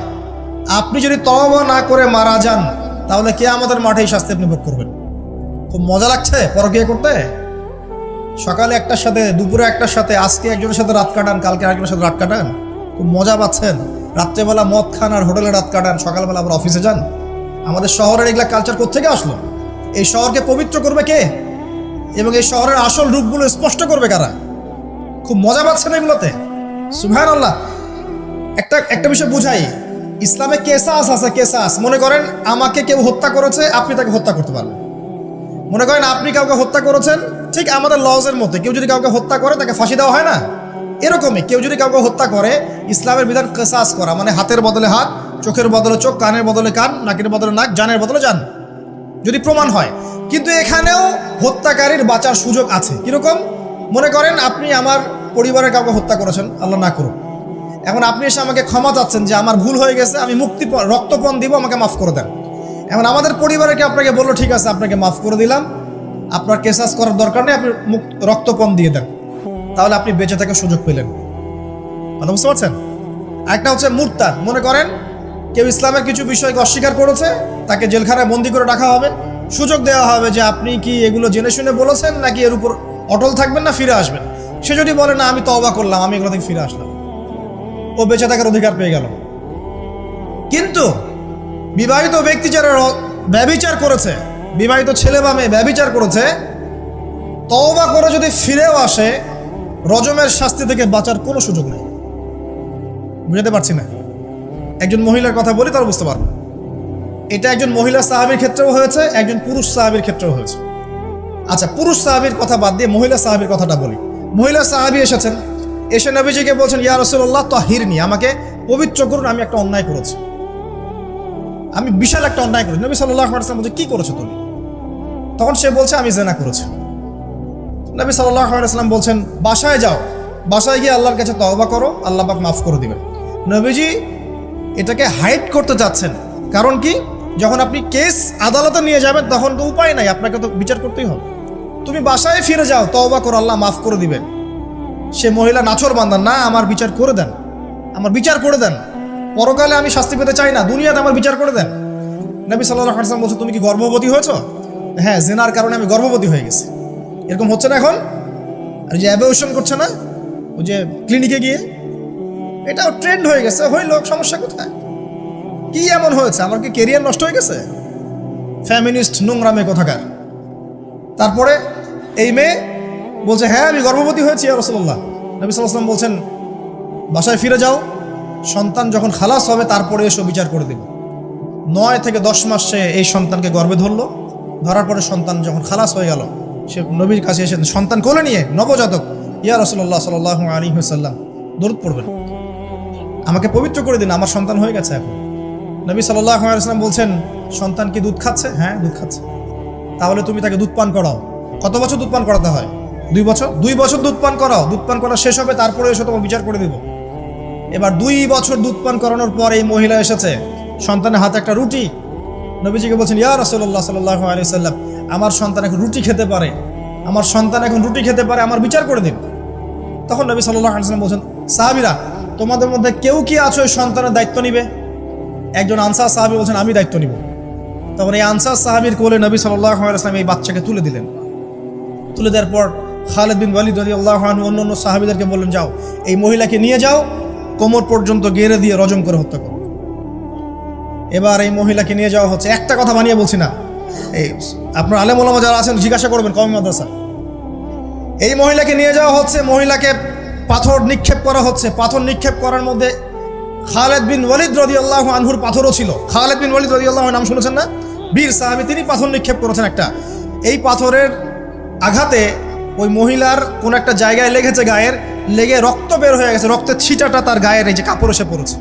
আপনি যদি তওবা না করে মারা যান তাহলে কিয়ামতের মাঠে এই শাস্তি আপনি ভোগ করবেন। খুব মজা লাগছে পরকীয়া করতে। সকালে একটার সাথে, দুপুরে একটার সাথে, আজকে একজনের সাথে রাত কাটান, কালকে আরেকজনের সাথে রাত কাটান, খুব মজা পাচ্ছেন। রাত্রেবেলা মদ খান আর হোটেলে রাত কাটান, সকালবেলা আবার অফিসে যান। আমাদের শহরের এগুলা কালচার কোত্থেকে আসলো? এই শহরকে পবিত্র করবে কে এবং এই শহরের আসল রূপগুলো স্পষ্ট করবে কারা? খুব মজা পাচ্ছেন এগুলোতে। সুবহানাল্লাহ। একটা বিষয় বুঝাই, ইসলামে কেসাস আছে, কেসাস। মনে করেন আমাকে কেউ হত্যা করেছে, আপনি তাকে হত্যা করতে পারবেন। মনে করেন আপনি কাউকে হত্যা করেছেন, ঠিক আমাদের লজের মধ্যে কেউ যদি কাউকে হত্যা করে তাকে ফাঁসি দেওয়া হয় না, এরকমই কেউ যদি কাউকে হত্যা করে ইসলামের বিধান কেসাস করা, মানে হাতের বদলে হাত, চোখের বদলে চোখ, কানের বদলে কান, নাকের বদলে নাক, জানের বদলে জান, যদি প্রমাণ হয়। কিন্তু এখানেও হত্যাকারীর বাঁচার সুযোগ আছে। কিরকম? মনে করেন আপনি আমার পরিবারের কাউকে হত্যা করেছেন, আল্লাহ না করুক। এখন আপনি এসে আমাকে ক্ষমা চাচ্ছেন যে আমার ভুল হয়ে গেছে, আমি রক্তপণ দিব, আমাকে মাফ করে দেন। এখন আমাদের পরিবারকে আপনাকে বললো ঠিক আছে আপনাকে মাফ করে দিলাম, আপনার কেসাস করার দরকার নেই, আপনি রক্তপণ দিয়ে দেন, তাহলে আপনি বেঁচে থাকার সুযোগ পেলেন। কথা বুঝতে পারছেন? একটা হচ্ছে মুরতাদ। মনে করেন কেউ ইসলামের কিছু বিষয়কে অস্বীকার করেছে, তাকে জেলখানায় বন্দি করে রাখা হবে, সুযোগ দেওয়া হবে যে আপনি কি এগুলো জেনে শুনে বলেছেন নাকি এর উপর অটল থাকবেন না ফিরে আসবেন। সে যদি বলে না আমি তওবা করলাম, আমি এগুলো থেকে ফিরে আসলাম, ও বেঁচে থাকার অধিকার পেয়ে গেল। কিন্তু বিবাহিত ব্যক্তি যারা ব্যভিচার করেছে, বিবাহিত ছেলে বা মেয়ে ব্যভিচার করেছে, তওবা করে যদি ফিরেও আসে, রজমের শাস্তি থেকে বাঁচার কোনো সুযোগ নেই। বুঝতে পারছি না? একজন মহিলার কথা বলি তারা বুঝতে পারবে। এটা একজন মহিলা সাহাবীর ক্ষেত্রেও হয়েছে, একজন পুরুষ সাহাবীর ক্ষেত্রেও হয়েছে। আচ্ছা, পুরুষ সাহাবীর কথা বাদ দিয়ে মহিলা সাহাবীর কথাটা বলি। মহিলা সাহাবী এসেছেন, এসে নবীজিকে বলছেন ইয়া রাসূলুল্লাহ তাহিরনি, আমাকে পবিত্র করুন, আমি একটা অন্যায় করেছি, আমি বিশাল একটা অন্যায় করেছি। নবী সাল্লাল্লাহু আলাইহি ওয়াসাল্লাম বলছে কি করেছো তুমি? তখন সে বলছে আমি জিনা করেছি। নবী সাল্লাল্লাহু আলাইহি ওয়াসাল্লাম বলছেন বাসায় যাও, বাসায় গিয়ে আল্লাহর কাছে তওবা করো, আল্লাহ পাক মাফ করে দিবেন। নবীজি এটাকে হাইড করতে চাচ্ছেন, কারণ কি, যখন আপনি কেস আদালতে নিয়ে যাবেন তখন তো উপায় নাই, আপনাকে তো বিচার করতেই হবে। তুমি বাসায় ফিরে যাও, তওবা করো, আল্লাহ মাফ করে দিবেন। সে মহিলা নাছোড়বান্দা, না আমার বিচার করে দেন, আমার বিচার করে দেন, পরকালে আমি শাস্তি পেতে চাই না, দুনিয়াতে আমার বিচার করে দেন। নবী সাল্লাল্লাহু আলাইহি ওয়াসাল্লাম বলছে তুমি কি গর্ভবতী হয়েছো? হ্যাঁ, জিনার কারণে আমি গর্ভবতী হয়ে গেছি। এরকম হচ্ছে না এখন? আর যে অ্যাবর্শন করছে না, ওই যে ক্লিনিকে গিয়ে, এটাও ট্রেন্ড হয়ে গেছে, হইল, সমস্যা কোথায়? কি এমন হয়েছে? আমার কি কেরিয়ার নষ্ট হয়ে গেছে? ফ্যামিনিস্ট নোংরা মেয়ে কোথাকার। তারপরে এই মেয়ে বলছে, হ্যাঁ আমি গর্ভবতী হয়েছি ইয়া রাসূলুল্লাহ। নবী সাল্লাল্লাহু আলাইহি ওয়াসাল্লাম বলছেন, বাসায় ফিরে যাও, সন্তান যখন খালাস হবে তারপরে এসো, বিচার করে দেব। 9 থেকে 10 মাস সে এই সন্তানকে গর্ভে ধরলো। ধরার পরে সন্তান যখন খালাস হয়ে গেল, সে নবীর কাছে এসে সন্তান কোলে নিয়ে, নবজাতক, ইয়া রাসূলুল্লাহ সাল্লাল্লাহু আলাইহি ওয়াসাল্লাম দরুদ পড়বেন, আমাকে পবিত্র করে দিন, আমার সন্তান হয়ে গেছে এখন। নবী সাল্লাল্লাহু আলাইহি ওয়াসাল্লাম বলছেন, সন্তান কি দুধ খাচ্ছে? হ্যাঁ দুধ খাচ্ছে। তাহলে তুমি তাকে দুধ পান করাও। কত বছর দুধ পান করাতে হয়? 2 বছর। 2 বছর দুধ পান করাও, দুধ পান করা শেষ হবে তারপরে এসে তোমার বিচার করে দেব। এবার 2 বছর দুধ পান করানোর পর এই মহিলা এসেছে, সন্তানের হাতে একটা রুটি। নবীজিকে বলছেন, ইয়া রাসূলুল্লাহ সাল্লাল্লাহু আলাইহি ওয়াসাল্লাম, আমার সন্তান এখন রুটি খেতে পারে, আমার সন্তান এখন রুটি খেতে পারে, আমার বিচার করে দিন। তখন নবী সাল্লাল্লাহু আলাইহি ওয়াসাল্লাম বলছেন, সাহাবীরা, তোমাদের মধ্যে কেউ কি আছো এই সন্তানের দায়িত্ব নিবে? একজন আনসার সাহাবী বলছেন, আমি দায়িত্ব নিব। তখন এই আনসার সাহাবীর কোলে নবী সাল্লাল্লাহু আলাইহি ওয়াসাল্লাম এই বাচ্চাকে তুলে দিলেন। তুলে দেওয়ার পর খালিদ বিন ওয়ালিদ রাদিয়াল্লাহু আনহু অন্য সাহাবীদেরকে বললেন, যাও এই মহিলাকে নিয়ে যাও, কোমর পর্যন্ত গেড়ে দিয়ে রজম করে হত্যা করো। এবার এই মহিলাকে নিয়ে যাওয়া হচ্ছে, একটা কথা বানিয়ে বলছি না, এই আপনার আলেম ওলামা যারা আছেন জিজ্ঞাসা করবেন কওমি মাদ্রাসা। এই মহিলাকে নিয়ে যাওয়া হচ্ছে, মহিলাকে পাথর নিক্ষেপ করা হচ্ছে। পাথর নিক্ষেপ করার মধ্যে খালিদ বিন ওয়ালিদ রাদিয়াল্লাহু আনহুর পাথরও ছিল। খালিদ বিন ওয়ালিদ রাদিয়াল্লাহু আনহু নাম শুনেছেন না? বীর সাহাবী, তিনি পাথর নিক্ষেপ করেছেন একটা। এই পাথরের আঘাতে ওই মহিলার কোন একটা জায়গায় লেগেছে, গায়ের লেগে রক্ত বের হয়ে গেছে, রক্তের ছিটাটা তার গায়ের এই যে কাপড় এসে পড়েছে।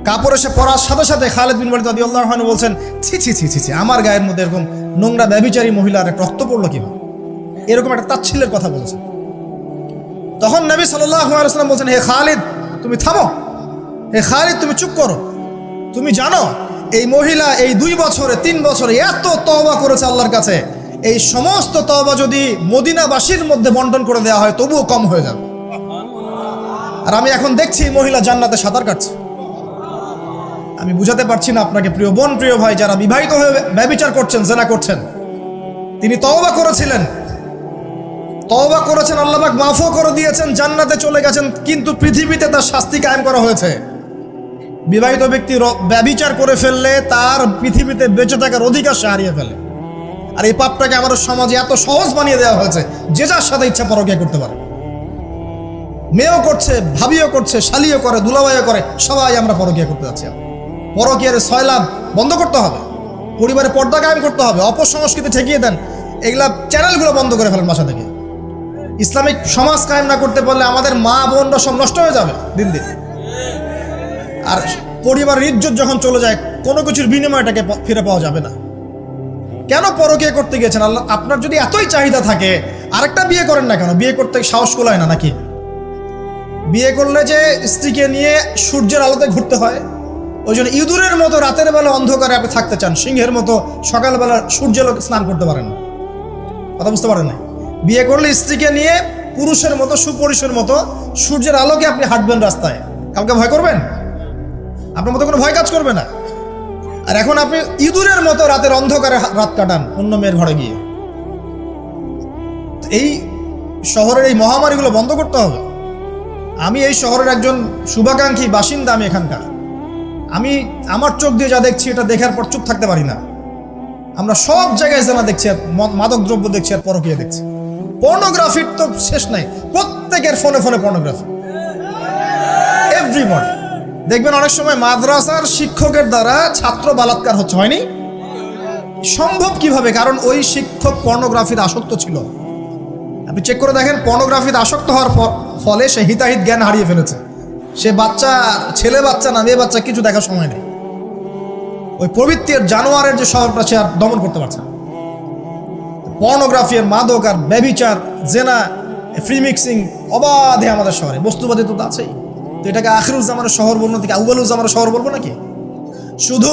কাপড় এসে পড়ার সাথে সাথে খালিদ বিন ওয়ালিদ রাদিয়াল্লাহু আনহু বলছেন, ছি ছি ছি ছি ছি, আমার গায়ের মধ্যে এরকম নোংরা ব্যভিচারী মহিলার একটা রক্ত পড়লো কিভাবে? এরকম একটা তাচ্ছিল্যের কথা বলেছে। তখন নবী সাল্লাল্লাহু আলাইহি ওয়াসাল্লাম বলছেন, হে খালিদ তুমি থামো, হে খালিদ তুমি চুপ করো। তুমি জানো এই মহিলা এই 2 বছরে 3 বছরে এত তওবা করেছে আল্লাহর কাছে, এই সমস্ত তওবা যদি মদিনাবাসীর মধ্যে বন্টন করে দেওয়া হয় তবুও কম হয়ে যাবে। আর আমি এখন দেখছি এই মহিলা জান্নাতে সাঁতার কাটছে। আমি বুঝাতে পারছি না আপনাকে প্রিয় বোন, প্রিয় ভাই, যারা বিবাহিত হয়ে ব্যভিচার করছেন, জিনা করছেন, তিনি তওবা করেছিলেন, তওবা করেছেন, আল্লাহ পাক মাফও করে দিয়েছেন, জান্নাতে চলে গেছেন, কিন্তু পৃথিবীতে তার শাস্তি কায়েম করা হয়েছে। বিবাহিত ব্যক্তি ব্যভিচার করে ফেললে তার পৃথিবীতে বেঁচে থাকার অধিকার সে হারিয়ে ফেলে। আর এই পাপটাকে আমাদের সমাজে এত সহজ বানিয়ে দেওয়া হয়েছে, যে যার সাথে ইচ্ছা পরকীয়া করতে পারে। মেয়েও করছে, ভাবিও করছে, শালিও করে, দুলাভাইও করে, সবাই আমরা পরকীয়া করতে যাচ্ছি। পরকীয়ার সয়লাভ বন্ধ করতে হবে, পরিবারে পর্দা কায়েম করতে হবে, অপসংস্কৃতি ঠেকিয়ে দেন, এগুলা চ্যানেলগুলো বন্ধ করে ফেলেন বাসা থেকে। ইসলামিক সমাজ কায়েম না করতে পারলে আমাদের মা বোনরা সব নষ্ট হয়ে যাবে দিন দিন। আর পরিবারের ইজ্জত যখন চলে যায়, কোনো কিছুর বিনিময়টাকে ফিরে পাওয়া যাবে না। কেন পরকীয়া করতে গেছেন? আল্লাহ, আপনার যদি এতই চাহিদা থাকে আরেকটা বিয়ে করেন না কেন? বিয়ে করতে সাহস কোলায় না নাকি? বিয়ে করলে যে স্ত্রীকে নিয়ে সূর্যের আলোতে ঘুরতে হয়, ওই জন্য ইঁদুরের মতো রাতের বেলা অন্ধকারে আপনি থাকতে চান, সিংহের মতো সকালবেলা সূর্যের আলোকে স্নান করতে পারেন না। কথা বুঝতে পারেন না? বিয়ে করলে স্ত্রীকে নিয়ে পুরুষের মতো, সুপুরুষের মতো সূর্যের আলোকে আপনি হাঁটবেন রাস্তায়, কাউকে ভয় করবেন? আপনার মতো কোনো ভয় কাজ করবে না। আর এখন আপনি ইঁদুরের মতো রাতের অন্ধকারে রাত কাটান অন্য মেয়ের ঘরে গিয়ে। এই শহরের এই মহামারীগুলো বন্ধ করতে হবে। আমি এই শহরের একজন শুভাকাঙ্ক্ষী বাসিন্দা, আমি এখানকার, আমি আমার চোখ দিয়ে যা দেখছি এটা দেখার পর চুপ থাকতে পারি না। আমরা সব জায়গায় জানা দেখছি, আর মাদক দ্রব্য দেখছি, আর পরকীয়া দেখছি। পর্নোগ্রাফির তো শেষ নাই, প্রত্যেকের ফোনে ফোনে পর্নোগ্রাফি, এভরিবডি। দেখবেন অনেক সময় মাদ্রাসার শিক্ষকের দ্বারা ছাত্র বালাৎকার হচ্ছে, হয়নি? সম্ভব কিভাবে? কারণ ওই শিক্ষক পর্নোগ্রাফির আসক্ত ছিল। আপনি চেক করে দেখেন, পর্নোগ্রাফিতে আসক্ত হওয়ার ফলে সে হিতাহিত জ্ঞান হারিয়ে ফেলেছে। সে বাচ্চা, ছেলে বাচ্চা না মেয়ে বাচ্চা, কিছু দেখার সময় নেই। ওই প্রবৃত্তির জানোয়ারের যে স্বভাবটা সে আর দমন করতে পারছে না। পর্নোগ্রাফি আর মাদক আর ব্যভিচার, জেনা, ফ্রি মিক্সিং অবাধে আমাদের শহরে। বস্তুবাদী তো আছেই। তো এটাকে আখিরুল জামানের শহর বলবো নাকি আউয়ালুল জামানের শহর বলবো নাকি? শুধু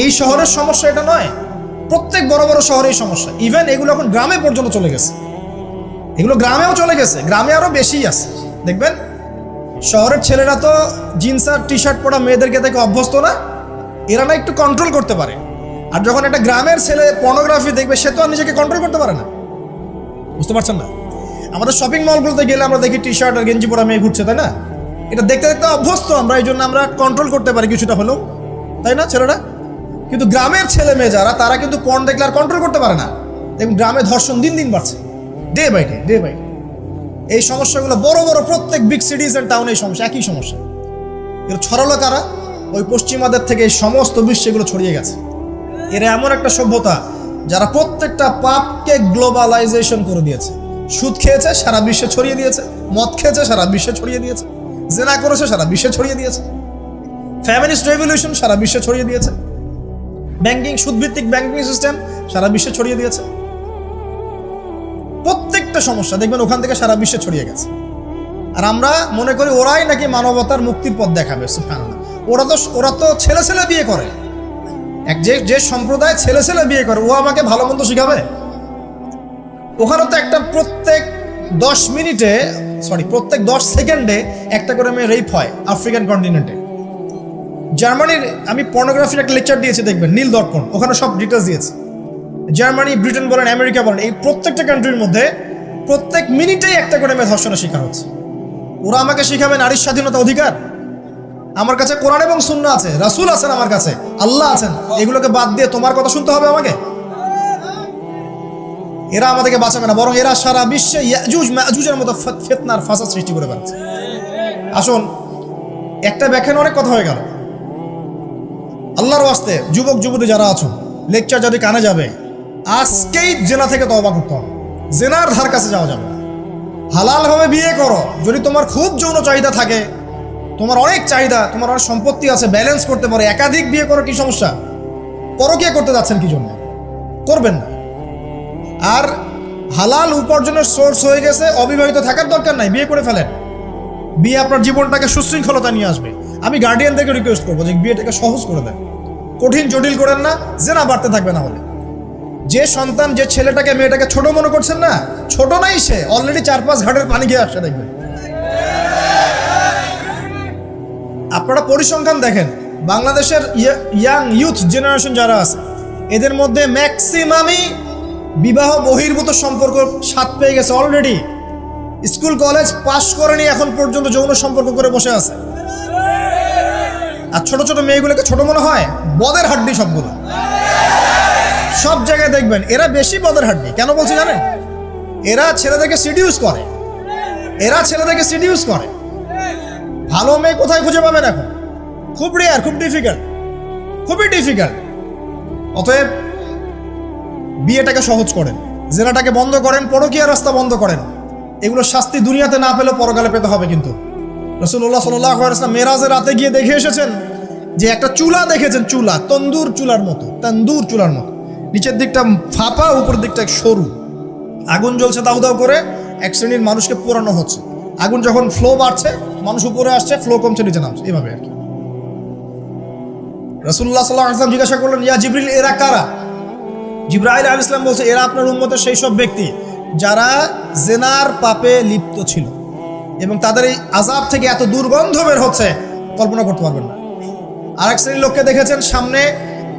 এই শহরের সমস্যা এটা নয়, প্রত্যেক বড় বড় শহরেই সমস্যা। ইভেন এগুলো এখন গ্রামে পর্যন্ত চলে গেছে, এগুলো গ্রামেও চলে গেছে, গ্রামে আরো বেশি আছে। দেখবেন শহরের ছেলেরা তো জিন্স আর টি শার্ট পরা মেয়েদেরকে দেখে অভ্যস্ত না, এরা না একটু কন্ট্রোল করতে পারে। আর যখন একটা গ্রামের ছেলে পর্নোগ্রাফি দেখবে, সে তো আর নিজেকে কন্ট্রোল করতে পারে না। বুঝতে পারছেন না? আমাদের শপিং মলগুলোতে গেলে আমরা দেখি টি শার্ট আর গেঞ্জি পরা মেয়ে ঘুরছে, তাই না? এটা দেখতে দেখতে অভ্যস্ত আমরা, এই জন্য আমরা কন্ট্রোল করতে পারি কিছুটা হলেও, তাই না ছেলেরা? কিন্তু গ্রামের ছেলে মেয়ে যারা, তারা কিন্তু পর্ন দেখলে আর কন্ট্রোল করতে পারে না। দেখুন গ্রামে ধর্ষণ দিন দিন বাড়ছে, day by day by day. এই সমস্যাগুলো বড় বড় প্রত্যেক বিগ সিটিজ এন্ড টাউনে এই সমস্যা, একই সমস্যা। এগুলো ছড়ালো কারা? ওই পশ্চিমাদের থেকে এই সমস্ত বিশ্বে এগুলো ছড়িয়ে গেছে। এরা এমন একটা সভ্যতা যারা প্রত্যেকটা পাপকে গ্লোবালাইজেশন করে দিয়েছে। সুদ খেয়েছে, সারা বিশ্বে ছড়িয়ে দিয়েছে। মদ খেয়েছে, সারা বিশ্বে ছড়িয়ে দিয়েছে। জেনা করেছে, সারা বিশ্বে ছড়িয়ে দিয়েছে। ফ্যামিলিস্ট রেভলিউশন সারা বিশ্বে ছড়িয়ে দিয়েছে। ব্যাংকিং, সুদভিত্তিক ব্যাংকিং সিস্টেম সারা বিশ্বে ছড়িয়ে দিয়েছে। প্রত্যেকটা সমস্যা দেখবেন ওখান থেকে সারা বিশ্বে ছড়িয়ে গেছে। আর আমরা মনে করি ওরাই নাকি মানবতার মুক্তির পথ দেখাবে। সুবহানাল্লাহ। ওরা তো ছেলে ছেলে বিয়ে করে। যে সম্প্রদায় ছেলে ছেলে বিয়ে করে, ও আমাকে ভালো মন্দ শিখাবে? ওখানে তো একটা প্রত্যেক 10 সেকেন্ডে একটা করে মেয়ে রেপ হয় আফ্রিকান কন্টিনেন্টে। জার্মানির, আমি পর্নোগ্রাফির একটা লেকচার দিয়েছি, দেখবেন নীল.com, ওখানে সব ডিটেলস দিয়েছে। জার্মানি, ব্রিটেন বলেন, আমেরিকা বলেন, এই প্রত্যেকটা কান্ট্রির মধ্যে প্রত্যেক মিনিটেই একটা করে মেয়ে ধর্ষণের শিকার হচ্ছে। ওরা আমাকে শিখাবে নারীর স্বাধীনতা, অধিকার? আমার কাছে কোরআন এবং সুন্নাহ আছে, রাসূল আছেন, আমার কাছে আল্লাহ আছেন। এগুলোকে বাদ দিয়ে তোমার কথা শুনতে হবে আমাকে? এরা আমাদেরকে বাঁচাবে না, বরং এরা সারা বিশ্বে ইয়াজুজ মাজুজের মতো ফিতনার ফাসাদ সৃষ্টি করে বেড়াচ্ছে। আসুন, একটা ব্যাখ্যানে অনেক কথা হয়ে গেল। আল্লাহর ওয়াস্তে যুবক যুবতী যারা আছো, লেকচার যদি কানে যাবে, আজকেই জেনা থেকে তওবা করতে হবে। জেনার ধার কাছে যাওয়া যাবে না। হালালভাবে বিয়ে করো। যদি তোমার খুব যৌন চাহিদা থাকে, তোমার অনেক চাহিদা, তোমার অনেক সম্পত্তি আছে, ব্যালেন্স করতে পারো, একাধিক বিয়ে করো, কি সমস্যা? পরকীয়া করতে যাচ্ছেন কি জন্য? করবেন না। আর হালাল উপার্জনের সোর্স হয়ে গেছে, অবিবাহিত থাকার দরকার নাই, বিয়ে করে ফেলেন। বিয়ে আপনার জীবনটাকে সুশৃঙ্খলতা নিয়ে আসবে। আমি গার্ডিয়ানদেরকে রিকোয়েস্ট করবো যে বিয়েটাকে সহজ করে দেন, কঠিন জটিল করেন না, জেনা বাড়তে থাকবে না হলে। যে সন্তান, যে ছেলেটাকে মেয়েটাকে ছোট মনে করছেন না, ছোট নাই, সে অলরেডি 4-5 ঘাটের পানি খেয়ে আসছে, দেখবেন। আপনারা পরিসংখ্যান দেখেন, বাংলাদেশের ইয়াং ইউথ জেনারেশন যারা আছে, এদের মধ্যে ম্যাক্সিমামই বিবাহ বহির্ভূত সম্পর্ক স্বাদ পেয়ে গেছে অলরেডি। স্কুল কলেজ পাশ করেনি, এখন পর্যন্ত যৌন সম্পর্ক করে বসে আছে। আর ছোট ছোট মেয়েগুলোকে ছোট মনে হয়, বদের হাড্ডি সবগুলো। সব জায়গায় দেখবেন এরা বেশি বদের হাড্ডি। কেন বলছি জানেন? এরা ছেলেদেরকে সিডিউস করে। ভালো মেয়ে কোথায় খুঁজে পাবেন এখন? খুব রেয়ার, খুবই ডিফিকাল্ট। অতএব বিয়েটাকে সহজ করেন, জেনাটাকে বন্ধ করেন, পরকীয়ার রাস্তা বন্ধ করেন। এগুলো শাস্তি দুনিয়াতে না পেলে পরকালে পেতে হবে। কিন্তু রাসূলুল্লাহ সাল্লাল্লাহু আলাইহি ওয়াসাল্লাম মেরাজের রাতে গিয়ে দেখে এসেছেন যে একটা চুলা দেখেছেন, চুলা তন্দুর চুলার মতো, নিচের দিকটা ফাঁপা, উপর দিকটা সরু, আগুন জ্বলছে দাউ দাউ করে, এক শ্রেণীর মানুষকে পোড়ানো হচ্ছে। আগুন যখন ফ্লো বাড়ছে, মানুষ উপরে আসছে, ফ্লো কমছে, নিচে নামছে, এভাবে আর কি। রাসূলুল্লাহ সাল্লাল্লাহু আলাইহি ওয়াসাল্লাম জিজ্ঞাসা করলেন, ইয়া জিবরিল, এরা কারা? জিবরাইল আলাইহিস সালাম বলছে, এরা আপনার উম্মতের সেই সব ব্যক্তি যারা জেনার পাপে লিপ্ত ছিল, এবং তাদের এই আযাব থেকে এত দুর্গন্ধ বের হচ্ছে কল্পনা করতে পারবেন না। আরেক শ্রেণীর লোককে দেখেছেন, সামনে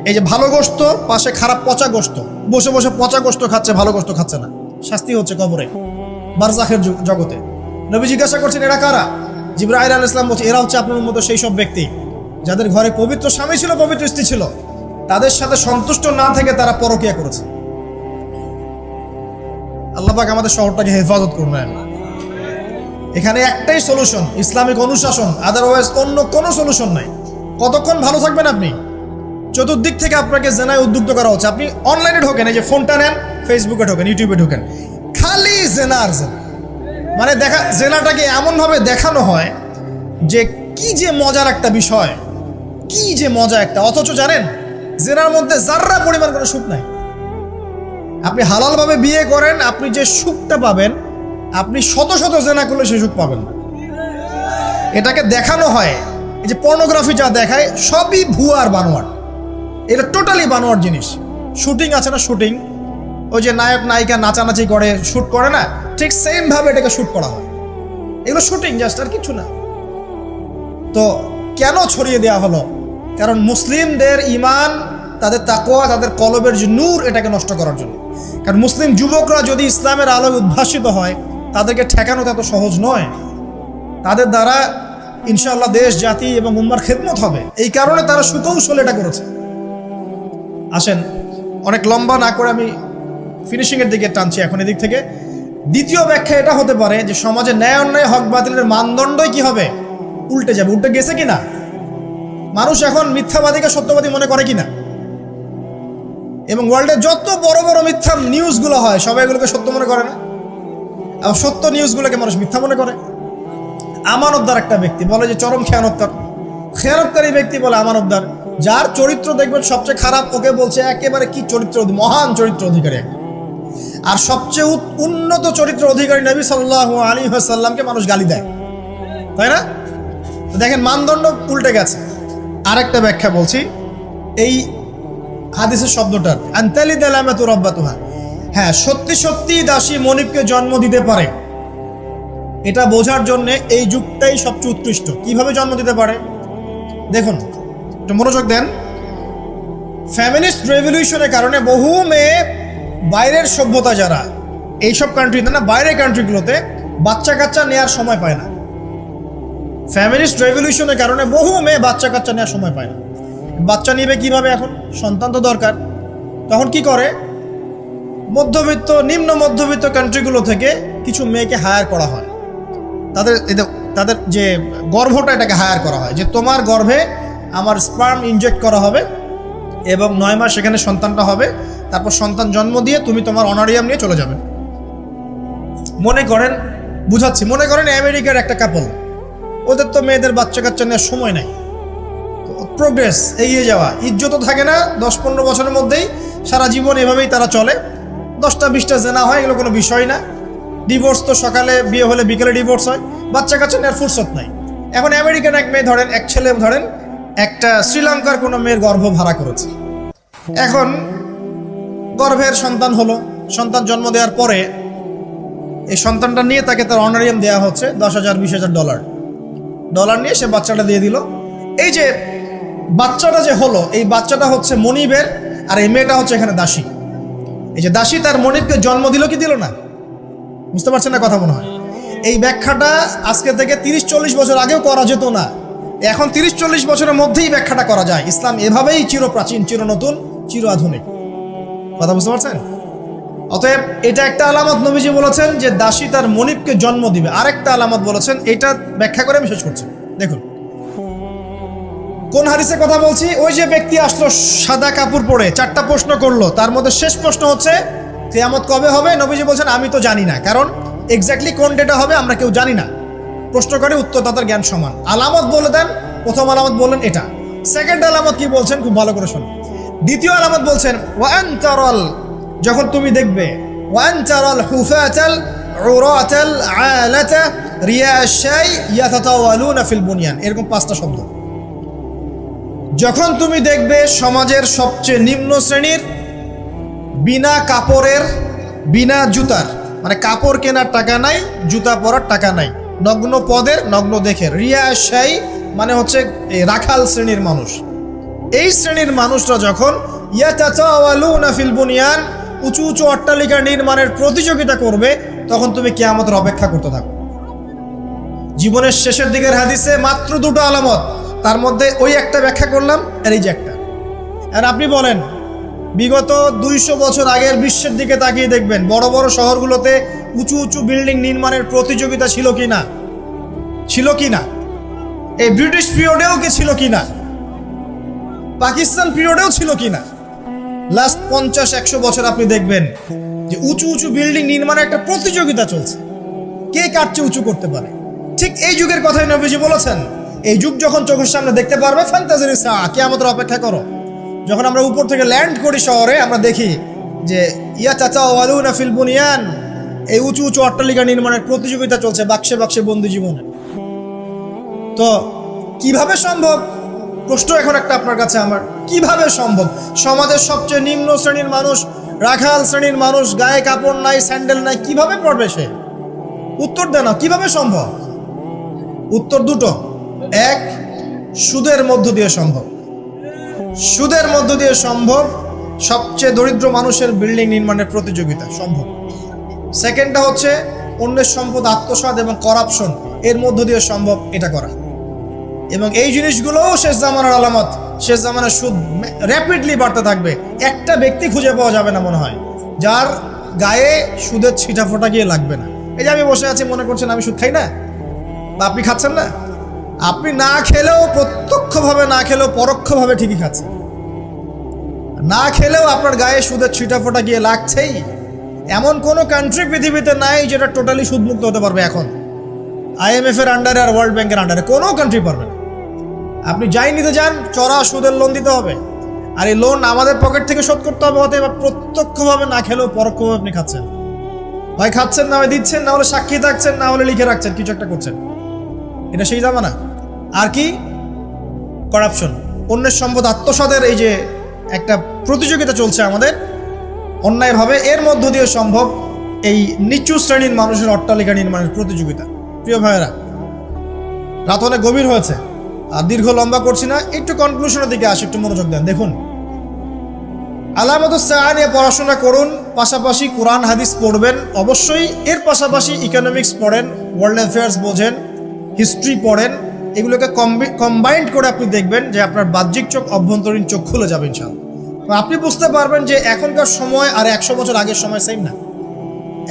এই যে ভালো গোশত, পাশে খারাপ পচা গোশত, বসে বসে পচা গোশত খাচ্ছে, ভালো গোশত খাচ্ছে না, শাস্তি হচ্ছে কবরে, বারজাখের জগতে। নবী জিজ্ঞাসা করছেন, এরা কারা? জিবরাইল আলাইহিস সালাম বলছে, এরা হচ্ছে আপনার উম্মতের সেই সব ব্যক্তি যাদের ঘরে পবিত্র স্বামী ছিল, পবিত্র স্ত্রী ছিল, তাদের সাথে সন্তুষ্ট না থেকে তারা পরকীয়া করেছে। আল্লাহ পাক আমাদের শহরটাকে হেফাজত করবেন। এখানে একটাই সলিউশন, ইসলামিক অনুশাসন, আদারওয়াইজ অন্য কোনো সলিউশন নাই। কতক্ষণ ভালো থাকবেন আপনি? চতুর্দিক থেকে আপনাকে জেনায় উদ্যুক্ত করা হচ্ছে। আপনি অনলাইনে ঢোকেন, এই যে ফোনটা নেন, ফেসবুকে ঢোকেন, ইউটিউবে ঢোকেন, খালি জেনা আর জেনা। মানে জেনাটাকে এমনভাবে দেখানো হয় যে কি যে মজার একটা বিষয়, কি যে মজা একটা। অথচ জানেন, জেনার মধ্যে যার্রা পরিমাণ কোনো সুখ নাই। আপনি হালালভাবে বিয়ে করেন, আপনি যে সুখটা পাবেন, আপনি শত শত জেনা করলে সেই সুখ পাবেন না। এটাকে দেখানো হয়, এই যে পর্নোগ্রাফি যা দেখায়, সবই ভুয়া আর বানোয়াট। এটা টোটালি বানোয়াট জিনিস। শুটিং আছে না, শুটিং, ওই যে নায়ক নায়িকা নাচানাচি করে, শুট করে না, ঠিক সেম ভাবে এটাকে শুট করা হয়। এগুলো শুটিং জাস্ট, আর কিছু না। তো কেন ছড়িয়ে দেওয়া হলো? কারণ মুসলিমদের ঈমান, তাদের তাকওয়া, তাদের কলবের যে নূর, এটাকে নষ্ট করার জন্য। কারণ মুসলিম যুবকরা যদি ইসলামের আলোয় উদ্ভাসিত হয়, তাদেরকে ঠেকানো তো এত সহজ নয়। তাদের দ্বারা ইনশাআল্লাহ দেশ, জাতি এবং উম্মার খেদমত হবে। এই কারণে তারা সুকৌশল এটা করেছে। আসেন, অনেক লম্বা না করে আমি ফিনিশিংয়ের দিকে টানছি এখন এদিক থেকে। দ্বিতীয় ব্যাখ্যা এটা হতে পারে যে সমাজে ন্যায় অন্যায়, হক বাতিলের মানদণ্ডই কি হবে, উল্টে যাবে। উল্টে গেছে কিনা? মানুষ এখন মিথ্যাবাদীকে সত্যবাদী মনে করে কিনা? এবং ওয়ার্ল্ডে যত বড় বড় মিথ্যা নিউজগুলো হয় সবাই এগুলোকে সত্য মনে করে না, এবং সত্য নিউজগুলোকে মানুষ মিথ্যা মনে করে। আমানতদার একটা ব্যক্তি বলে যে চরম খেয়ানতকারী ব্যক্তি বলে আমানতদার। যার চরিত্র দেখবেন সবচেয়ে খারাপ, ওকে বলছে একেবারে কি চরিত্র, মহান চরিত্র অধিকারী। আর সবচেয়ে উন্নত চরিত্র অধিকারী নবী সাল্লাল্লাহু আলাইহি ওয়াসাল্লামকে মানুষ গালি দেয়, তাই না? দেখেন, মানদণ্ড উল্টে গেছে। আরেকটা ব্যাখ্যা বলছি এই হাদিসের শব্দটার, আনতালি দালামাতু রাব্বাতুহা। হ্যাঁ, সত্যি সত্যি দাসী মনিবকে জন্ম দিতে পারে, এটা বোঝার জন্য এই যুগটাই সবচেয়ে উৎকৃষ্ট। কিভাবে জন্ম দিতে পারে দেখুন, একটু মনোযোগ দেন। ফ্যামিনিস্ট রেভলিউশনের কারণে বহু মেয়ে বাইরের সভ্যতা, যারা এইসব কান্ট্রিতে না, বাইরের কান্ট্রিগুলোতে বাচ্চা কাচ্চা নেওয়ার সময় পায় না। ফ্যামিনিস্ট রেভলিউশনের কারণে বহু মেয়ে বাচ্চা কাচ্চা নেওয়ার সময় পায় না। বাচ্চা নিবে কিভাবে? এখন সন্তান তো দরকার। তখন কি করে? মধ্যবিত্ত, নিম্ন মধ্যবিত্ত কান্ট্রিগুলো থেকে কিছু মেয়েকে হায়ার করা হয়। তাদের যে গর্ভটা, এটাকে হায়ার করা হয় যে তোমার গর্ভে আমার স্পার্ম ইনজেক্ট করা হবে এবং 9 মাস সেখানে সন্তানটা হবে। তারপর সন্তান জন্ম দিয়ে তুমি তোমার অনারিয়াম নিয়ে চলে যাবে। মনে করেন, বুঝাচ্ছি, মনে করেন আমেরিকার একটা কাপল, ওদের তো মেয়েদের বাচ্চা কাচ্চা নেওয়ার সময় নাই। প্রোগ্রেস, এগিয়ে যাওয়া, ইজ্জতও থাকে না। 10-15 বছরের মধ্যেই সারা জীবন এভাবেই তারা চলে। 10টা 20টা জেনা হয়, এগুলো কোনো বিষয় না। ডিভোর্স তো সকালে বিয়ে হলে বিকেলে ডিভোর্স হয়। বাচ্চা কাচ্চা নেওয়ার ফুরসত নাই। এখন আমেরিকান এক মেয়ে ধরেন, এক ছেলে ধরেন একটা শ্রীলঙ্কার কোনো মেয়ের গর্ভ ভাড়া করেছে। এখন গর্ভের সন্তান হলো। সন্তান জন্ম দেওয়ার পরে এই সন্তানটা নিয়ে তাকে তার অনারিয়াম দেওয়া হচ্ছে $10,000-20,000 ডলার নিয়ে সে বাচ্চাটা দিয়ে দিল। এই যে বাচ্চাটা যে হলো, এই বাচ্চাটা হচ্ছে মনিবের, আর এই মেয়েটা হচ্ছে এখানে দাসী। এই যে দাসী তার মনিবকে জন্ম দিল কি দিল না? বুঝতে পারছেন না কথা? মনে হয় এই ব্যাখ্যাটা আজকে থেকে 30-40 বছর আগেও করা যেত না। এখন 30-40 বছরের মধ্যেই ব্যাখ্যাটা করা যায়। ইসলাম এভাবেই চিরপ্রাচীন, চির নতুন, চির আধুনিক। কথা বুঝতে পারছেন? অতএব এটা একটা আলামত নবীজি বলেছেন যে দাসী তার মনিবকে জন্ম দিবে। আরেকটা আলামত বলেছেন, এটা ব্যাখ্যা করে আমি শেষ করছি। দেখুন কোন হাদিসের কথা বলছি। ওই যে ব্যক্তি আসলো সাদা কাপড় পরে, 4টা প্রশ্ন করলো, তার মধ্যে শেষ প্রশ্ন হচ্ছে কিয়ামত কবে হবে? নবীজি বলছেন আমি তো জানি না, কারণ এক্স্যাক্টলি কোন ডেটা হবে আমরা কেউ জানি না। প্রশ্ন করে উত্তরদাতার জ্ঞান সমান। আলামত বলে দেন। প্রথম আলামত বললেন এটা। সেকেন্ড আলামত কি বলছেন? খুব ভালো করে শুনুন। দ্বিতীয় আলামত বলছেন ওয়ান তারাল, যখন তুমি দেখবে ওয়ান তারাল হুফাতাল উরাতাল আলাতা রিয়াশাই ইয়াতাতাওয়ালুনা ফিল বুনিয়ান, এরকম 5টা শব্দ। যখন তুমি দেখবে সমাজের সবচেয়ে নিম্ন শ্রেণীর, বিনা কাপড়ের, বিনা জুতার, মানে কাপড় কেনার টাকা নাই, জুতা পরার টাকা নাই, নগ্ন পদের, নগ্ন দেখের, রিয়াশাই মানে হচ্ছে রাখাল শ্রেণীর মানুষ। এই শ্রেণীর মানুষরা যখন ইয়াতাতাওয়ালুনা ফিল বুনিয়ান, উঁচু উঁচু অট্টালিকা নির্মাণের প্রতিযোগিতা করবে, তখন তুমি কিয়ামতের অপেক্ষা করতে থাকো। জীবনের শেষের দিকের হাদিসে মাত্র 2টো আলামত, তার মধ্যে ওই একটা ব্যাখ্যা করলাম, আর এই যে একটা। আর আপনি বলেন বিগত 200 বছর আগের বিশ্বের দিকে তাকিয়ে দেখবেন, বড় বড় শহরগুলোতে উঁচু উঁচু বিল্ডিং নির্মাণের প্রতিযোগিতা ছিল কি না? ছিল কি না? এই ব্রিটিশ পিরিয়ডেও কি ছিল কি না? পাকিস্তান পিরিয়ডেও ছিল কি না? লাস্ট 50-100 বছর আপনি দেখবেন যে উঁচু উঁচু বিল্ডিং নির্মাণের একটা প্রতিযোগিতা চলছে, কে কার চেয়ে উঁচু করতে পারে। ঠিক এই যুগের কথাই নবীজি বলেছেন, এই যুগ যখন চোখের সামনে দেখতে পারবে, ফান্তাজির সাআ, কিয়ামতের অপেক্ষা করো। যখন আমরা উপর থেকে ল্যান্ড করি শহরে, আমরা দেখি যে ইয়াতাতাওয়ালুনা ফিল বুনিয়ান, এই উঁচু উঁচু অট্টালিকা নির্মাণের প্রতিযোগিতা চলছে বাক্সে বাক্সে বন্দি জীবনে। তো কিভাবে সম্ভব? প্রশ্ন এখন একটা আপনার কাছে আমার, কিভাবে সম্ভব? সমাজের সবচেয়ে নিম্ন শ্রেণীর মানুষ, রাখাল শ্রেণীর মানুষ, গায়ে কাপড় নাই, স্যান্ডেল নাই, কিভাবে পড়বে সে? উত্তর দেন, কিভাবে সম্ভব? উত্তর 2টো। এক, সুদের মধ্য দিয়ে সম্ভব। সুদের মধ্য দিয়ে সম্ভব সবচেয়ে দরিদ্র মানুষের বিল্ডিং নির্মাণের প্রতিযোগিতা সম্ভব। সেকেন্ডটা হচ্ছে অন্যের সম্পদ আত্মসাৎ এবং করাপশন এর মধ্য দিয়ে সম্ভব এটা করা। এবং এই জিনিসগুলোও শেষ জামানার আলামত। শেষ জামানার সুদ র্যাপিডলি বাড়তে থাকবে। একটা ব্যক্তি খুঁজে পাওয়া যাবে না মনে হয় যার গায়ে সুদের ছিটাফোঁটা গিয়ে লাগবে না। এই যে আমি বসে আছি, মনে করছেন আমি সুদ খাই না, বা আপনি খাচ্ছেন না। আপনি না খেলেও, প্রত্যক্ষভাবে না খেলেও পরোক্ষভাবে ঠিকই খাচ্ছেন। না খেলেও আপনার গায়ে সুদের ছিটাফোঁটা গিয়ে লাগছেই। এমন কোনো কান্ট্রি পৃথিবীতে নাই যেটা টোটালি সুদমুক্ত হতে পারবে এখন। IMF এর আন্ডারে আর ওয়ার্ল্ড ব্যাংকের আন্ডারে কোনো কান্ট্রি পারবে না। আপনি যাই নিতে যান, চড়া সুদের লোন দিতে হবে, আর এই লোন আমাদের পকেট থেকে শোধ করতে হবে। অতএব প্রত্যক্ষভাবে না খেলেও পরোক্ষভাবে আপনি খাচ্ছেন। হয় খাচ্ছেন, না হয় দিচ্ছেন, না হলে সাক্ষী থাকছেন, না হলে লিখে রাখছেন, কিছু একটা করছেন। এটা সেই জামানা। আর কি? করাপশন, অন্যের সম্পদ আত্মসাতের এই যে একটা প্রতিযোগিতা চলছে আমাদের অন্যায়ভাবে, এর মধ্য দিয়ে সম্ভব এই নিচু শ্রেণীর মানুষের অট্টালিকা নির্মাণের প্রতিযোগিতা। প্রিয় ভাইয়েরা, রাত অনেক গভীর হয়েছে, আর দীর্ঘ লম্বা করছি না, একটু কনক্লুশনের দিকে আসি, একটু মনোযোগ দেন। দেখুন, আলামাতুস সাআ নিয়ে পড়াশোনা করুন, পাশাপাশি কোরআন হাদিস পড়বেন অবশ্যই, এর পাশাপাশি ইকোনমিক্স পড়েন, ওয়ার্ল্ড অ্যাফেয়ার্স বোঝেন, হিস্ট্রি পড়েন। এগুলোকে কম্বাইন্ড করে আপনি দেখবেন যে আপনার বাহ্যিক চোখ, অভ্যন্তরীণ চোখ খুলে যাবে ইনশাআল্লাহ। আপনি বুঝতে পারবেন যে এখনকার সময় আর 100 বছর আগের সময় সেম না।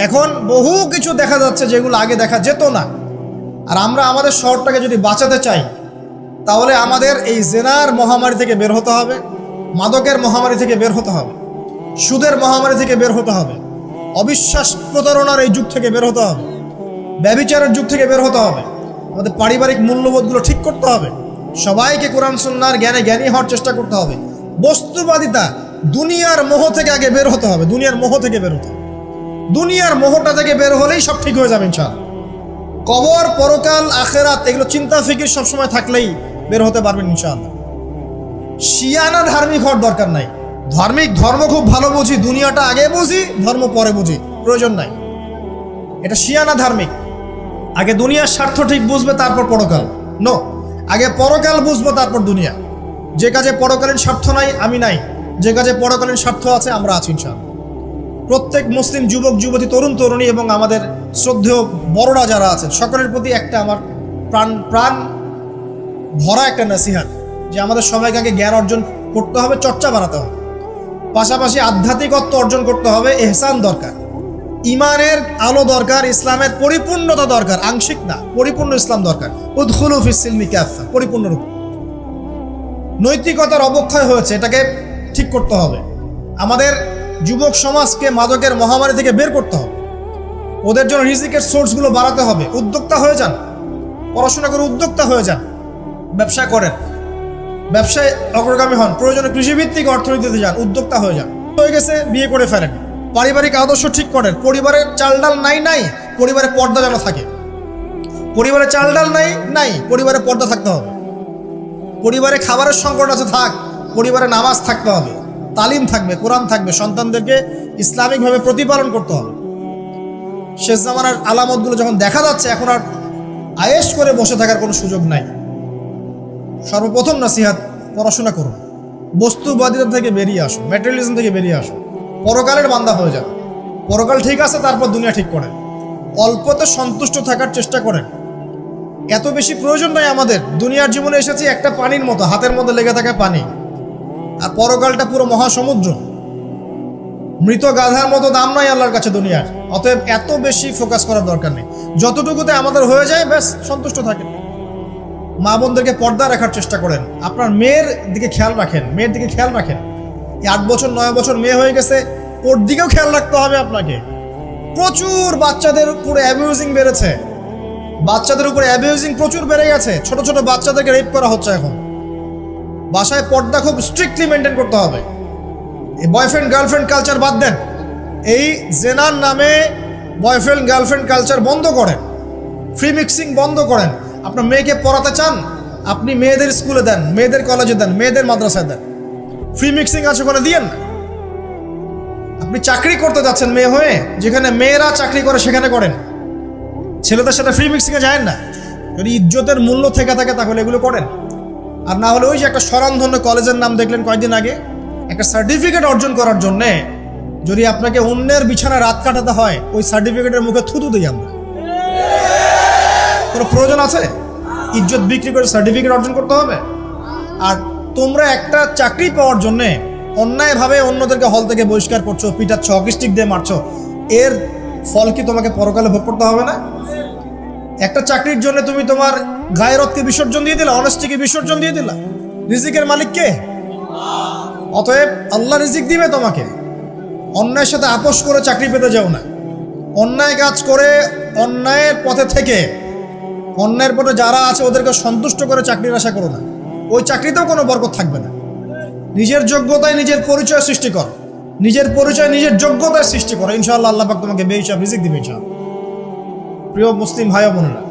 এখন বহু কিছু দেখা যাচ্ছে যেগুলো আগে দেখা যেত না। আর আমরা আমাদের শহরটাকে যদি বাঁচাতে চাই, তাহলে আমাদের এই জেনার মহামারী থেকে বের হতে হবে, মাদকের মহামারী থেকে বের হতে হবে, সুদের মহামারী থেকে বের হতে হবে, অবিশ্বাস প্রতারণার এই যুগ থেকে বের হতে হবে, ব্যভিচারের যুগ থেকে বের হতে হবে। আমাদের পারিবারিক মূল্যবোধগুলো ঠিক করতে হবে, সবাইকে কোরআন সুন্নাহর জ্ঞানে জ্ঞানী হওয়ার চেষ্টা করতে হবে। বস্তুবাদিতা, দুনিয়ার মোহ থেকে আগে বের হতে হবে, দুনিয়ার মোহ থেকে বের হতে হবে। দুনিয়ার মোহটা থেকে বের হলেই সব ঠিক হয়ে যাবে ইনশাআল্লাহ। কবর, পরকাল, আখেরাত এগুলো চিন্তা ফিকির সবসময় থাকলেই বের হতে পারবেন ইনশাআল্লাহ। শিয়ানা ধার্মিক হওয়ার দরকার নাই। ধর্ম খুব ভালো বুঝি, দুনিয়াটা আগে বুঝি, ধর্ম পরে বুঝি, প্রয়োজন নাই। এটা শিয়ানা ধার্মিক। আগে দুনিয়ার স্বার্থ ঠিক বুঝবে, তারপর পরকাল। নো, আগে পরকাল বুঝবো, তারপর দুনিয়া। যে কাজে পরকালীন স্বার্থ নাই, আমি নাই। যে কাজে পরকালীন স্বার্থ আছে, আমরা আছি ইনশাআল্লাহ। প্রত্যেক মুসলিম যুবক যুবতী, তরুণ তরুণী এবং আমাদের শ্রদ্ধেয় বড়রা যারা আছেন, সকলের প্রতি একটা আমার প্রাণ ভরা একটা নসিহত, যে আমাদের সবাইকে আগে জ্ঞান অর্জন করতে হবে, চর্চা বাড়াতে হবে, পাশাপাশি আধ্যাত্মিকত্ব অর্জন করতে হবে। ইহসান দরকার, ইমানের আলো দরকার, ইসলামের পরিপূর্ণতা দরকার, আংশিক না, পরিপূর্ণ ইসলাম দরকার। উদখুলু ফিস সিলমি কাফা, পরিপূর্ণরূপ। নৈতিকতার অবক্ষয় হয়েছে, এটাকে ঠিক করতে হবে। আমাদের যুবক সমাজকে মাদকের মহামারী থেকে বের করতে হবে, ওদের জন্য রিজিকের সোর্সগুলো বাড়াতে হবে। উদ্যোক্তা হয়ে যান, পড়াশোনা করে উদ্যোক্তা হয়ে যান, ব্যবসা করেন, ব্যবসায় অগ্রগামী হন, প্রয়োজনে কৃষিভিত্তিক অর্থনীতিতে যান, উদ্যোক্তা হয়ে যান। হয়ে গেছে, বিয়ে করে ফেলেন, পারিবারিক আদর্শ ঠিক করেন। পরিবারের চাল ডাল নাই, পরিবারে পর্দা যেন থাকে। পরিবারে চাল ডাল নাই, পরিবারে পর্দা থাকতে হবে। পরিবারে খাবারের সংকট আছে, থাক, পরিবারে নামাজ থাকতে হবে, তালিম থাকবে, কোরআন থাকবে, সন্তানদেরকে ইসলামিকভাবে প্রতিপালন করতে হবে। শেষ জামানার আলামতগুলো যখন দেখা যাচ্ছে, এখন আর আয়েশ করে বসে থাকার কোনো সুযোগ নাই। সর্বপ্রথম নসিহত, পড়াশোনা করুন, বস্তুবাদিতা থেকে বেরিয়ে আসুন, ম্যাটেরিয়ালিজম থেকে বেরিয়ে আসুন, পরকালের বান্দা হয়ে যান। পরকাল ঠিক আছে, তারপর দুনিয়া ঠিক করেন। অল্পতে সন্তুষ্ট থাকার চেষ্টা করেন। এত বেশি প্রয়োজন নাই আমাদের। দুনিয়ার জীবনে এসেছি একটা পানির মতো, হাতের মধ্যে লেগে থাকা পানি, আর পরকালটা পুরো মহাসমুদ্র। মৃত গাধার মতো দাম নাই আল্লাহর কাছে দুনিয়ার। অতএব এত বেশি ফোকাস করার দরকার নেই। যতটুকুতে আমাদের হয়ে যায়, ব্যাস সন্তুষ্ট থাকেন। মা বোনদেরকে পর্দা রাখার চেষ্টা করেন। আপনার মেয়ের দিকে খেয়াল রাখেন, মেয়ের দিকে খেয়াল রাখেন। 8 বছর 9 বছর মেয়ে হয়ে গেছে, ওর দিকেও খেয়াল রাখতে হবে আপনাকে। প্রচুর বাচ্চাদের উপরে অ্যাবিউজিং বেড়েছে, বাচ্চাদের উপরে অ্যাবিউজিং প্রচুর বেড়ে গেছে। ছোট ছোট বাচ্চাদেরকে রেপ করা হচ্ছে এখন। বাসায় পর্দা খুব স্ট্রিক্টলি মেনটেন করতে হবে। এই বয়ফ্রেন্ড গার্লফ্রেন্ড কালচার বাদ দেন। এই জেনার নামে বয়ফ্রেন্ড গার্লফ্রেন্ড কালচার বন্ধ করেন, ফ্রি মিক্সিং বন্ধ করেন। আপনার মেয়েকে পড়াতে চান, আপনি মেয়েদের স্কুলে দেন, মেয়েদের কলেজে দেন, মেয়েদের মাদ্রাসায় দেন। ফ্রি মিক্সিং আছে ওখানে দিয়েন না। আপনি চাকরি করতে যাচ্ছেন মেয়ে হয়ে, যেখানে মেয়েরা চাকরি করে সেখানে করেন। ছেলেদের সাথে ফ্রি মিক্সিংয়ে যায় না। যদি ইজ্জতের মূল্য থেকে থাকে তাহলে এগুলো করেন। আর না হলে ওই যে একটা স্বনামধন্য কলেজের নাম দেখলেন কয়েকদিন আগে, একটা সার্টিফিকেট অর্জন করার জন্যে যদি আপনাকে অন্যের বিছানায় রাত কাটাতে হয়, ওই সার্টিফিকেটের মুখে থুতু দিই আমরা। কোনো প্রয়োজন আছে? ইজ্জত বিক্রি করে সার্টিফিকেট অর্জন করতে হবে? আর তোমরা একটা চাকরি পাওয়ার জন্যে অন্যায়ভাবে অন্যদেরকে হল থেকে বহিষ্কার করছো, পিটাচ্ছ, হকি স্টিক দিয়ে মারছো, এর ফল কি তোমাকে পরকালে ভোগ করতে হবে না? একটা চাকরির জন্য তুমি তোমার গায়রতকে বিসর্জন দিয়ে দিলা, অনেস্টিকে বিসর্জন দিয়ে দিলা। রিজিকের মালিক কে? অতএব আল্লাহ রিজিক দিবে তোমাকে। অন্যায়ের সাথে আপোষ করে চাকরি পেতে যাও না। অন্যায় কাজ করে অন্যায়ের পথে থেকে অন্যায়ের পথে যারা আছে ওদেরকে সন্তুষ্ট করে চাকরির আশা করো না। ওই চাকরিতেও কোনো বরকত থাকবে না। নিজের যোগ্যতায় নিজের পরিচয় সৃষ্টি কর, নিজের পরিচয় নিজের যোগ্যতায় সৃষ্টি করো, ইনশাআল্লাহ আল্লাহ পাক তোমাকে বেহিসাব রিজিক দিবে ইনশাআল্লাহ। প্রিয় মুসলিম ভাই ও বোনেরা,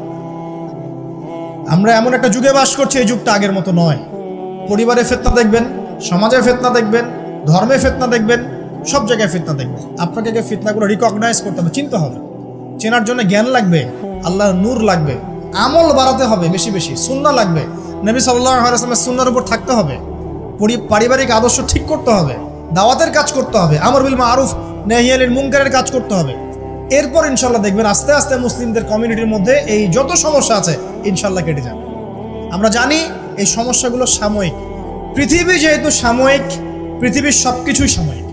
আমরা এমন একটা যুগে বাস করছি, এই যুগটা আগের মতো নয়। পরিবারে ফিতনা দেখবেন, সমাজে ফিতনা দেখবেন, ধর্মে ফিতনা দেখবেন, সব জায়গায় ফিতনা দেখবেন। আপনাকে ফিতনাগুলো রিকগনাইজ করতে হবে, চিনতে হবে। চেনার জন্য জ্ঞান লাগবে, আল্লাহর নূর লাগবে, আমল বাড়াতে হবে, বেশি বেশি সুন্নাহ লাগবে, নবী সাল্লাল্লাহু আলাইহি ওয়াসাল্লামের সুন্নাহর উপর থাকতে হবে, পারিবারিক আদর্শ ঠিক করতে হবে, দাওয়াতের কাজ করতে হবে, আমর বিল মারুফ নাহি আনিল মুনকারের কাজ করতে হবে। এরপর ইনশাআল্লাহ দেখবেন আস্তে আস্তে মুসলিমদের কমিউনিটির মধ্যে এই যত সমস্যা আছে ইনশাআল্লাহ কেটে যাবে। আমরা জানি এই সমস্যাগুলো সাময়িক। পৃথিবী যেহেতু সাময়িক, পৃথিবীর সব কিছুই সাময়িক।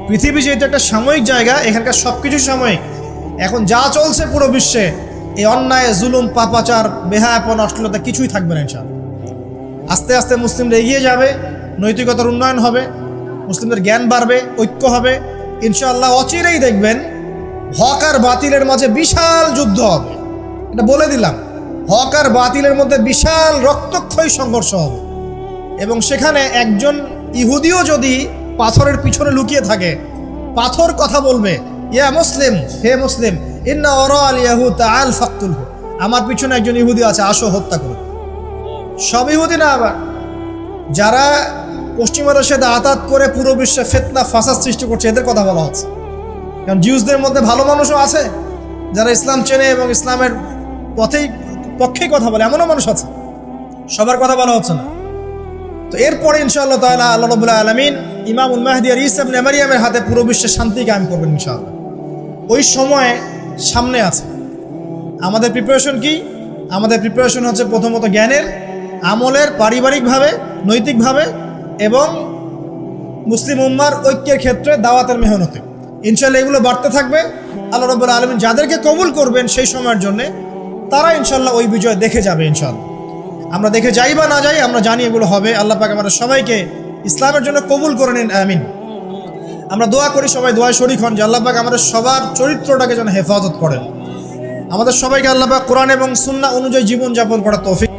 পৃথিবী যেহেতু একটা সাময়িক জায়গা, এখানকার সব কিছুই সাময়িক। এখন যা চলছে পুরো বিশ্বে, এই অন্যায়, জুলুম, পাপাচার, বেহায়াপন, অশ্লীলতা কিছুই থাকবে না ইনশাআল্লাহ। আস্তে আস্তে মুসলিমরা এগিয়ে যাবে, নৈতিকতার উন্নয়ন হবে, মুসলিমদের জ্ঞান বাড়বে, ঐক্য হবে ইনশাআল্লাহ। অচিরেই দেখবেন হক আর বাতিলের মাঝে বিশাল যুদ্ধ হবে। এটা বলে দিলাম, হক আর বাতিলের মধ্যে বিশাল রক্তক্ষয়ী সংঘর্ষ হবে। এবং সেখানে একজন ইহুদিও যদি পাথরের পিছনে লুকিয়ে থাকে, পাথর কথা বলবে, ইয়া মুসলিম, হে মুসলিম, ইন্না ওরা আল ইয়াহুদ তাআল ফাকতুলহু, আমার পিছনে একজন ইহুদি আছে, আসো হত্যা করো। সব ইহুদি না, আবার যারা পশ্চিমা দেশে আতাত করে পুরো বিশ্বে ফিতনা ফাসাদ সৃষ্টি করছে, এদের কথা বলা হচ্ছে। কারণ জিউসদের মধ্যে ভালো মানুষও আছে যারা ইসলাম চেনে এবং ইসলামের পক্ষেই কথা বলে, এমনও মানুষ আছে। সবার কথা বলা হচ্ছে না। তো এরপরে ইনশাআল্লাহ তাআলা আল্লাহ রাব্বুল আলামিন ইমামুল মাহদি আর ঈসা ইবনে মারইয়ামের হাতে পুরো বিশ্বে শান্তি কায়েম করবেন ইনশাআল্লাহ। ওই সময় সামনে আছে। আমাদের প্রিপারেশন কি? আমাদের প্রিপারেশন হচ্ছে প্রথমত জ্ঞানের, আমলের, পারিবারিকভাবে, নৈতিকভাবে এবং মুসলিম উম্মার ঐক্যের ক্ষেত্রে দাওয়াতের মেহনতে। ইনশাআল্লাহ এগুলো বাড়তে থাকবে। আল্লাহ রাব্বুল আলামিন যাদেরকে কবুল করবেন সেই সময়ের জন্য, তারা ইনশাআল্লাহ ওই বিজয় দেখে যাবে ইনশাআল্লাহ। আমরা দেখে যাই বা না যাই, আমরা জানি এগুলো হবে। আল্লাহ পাক আমাদের সবাইকে ইসলামের জন্য কবুল করে নিন, আমিন। আমরা দোয়া করি, সবাই দোয়ায় শরীক হন যে আল্লাহ পাক আমাদের সবার চরিত্রটাকে যেন হেফাজত করেন। আমাদের সবাইকে আল্লাহ পাক কোরআন এবং সুন্নাহ অনুযায়ী জীবনযাপন করার তৌফিক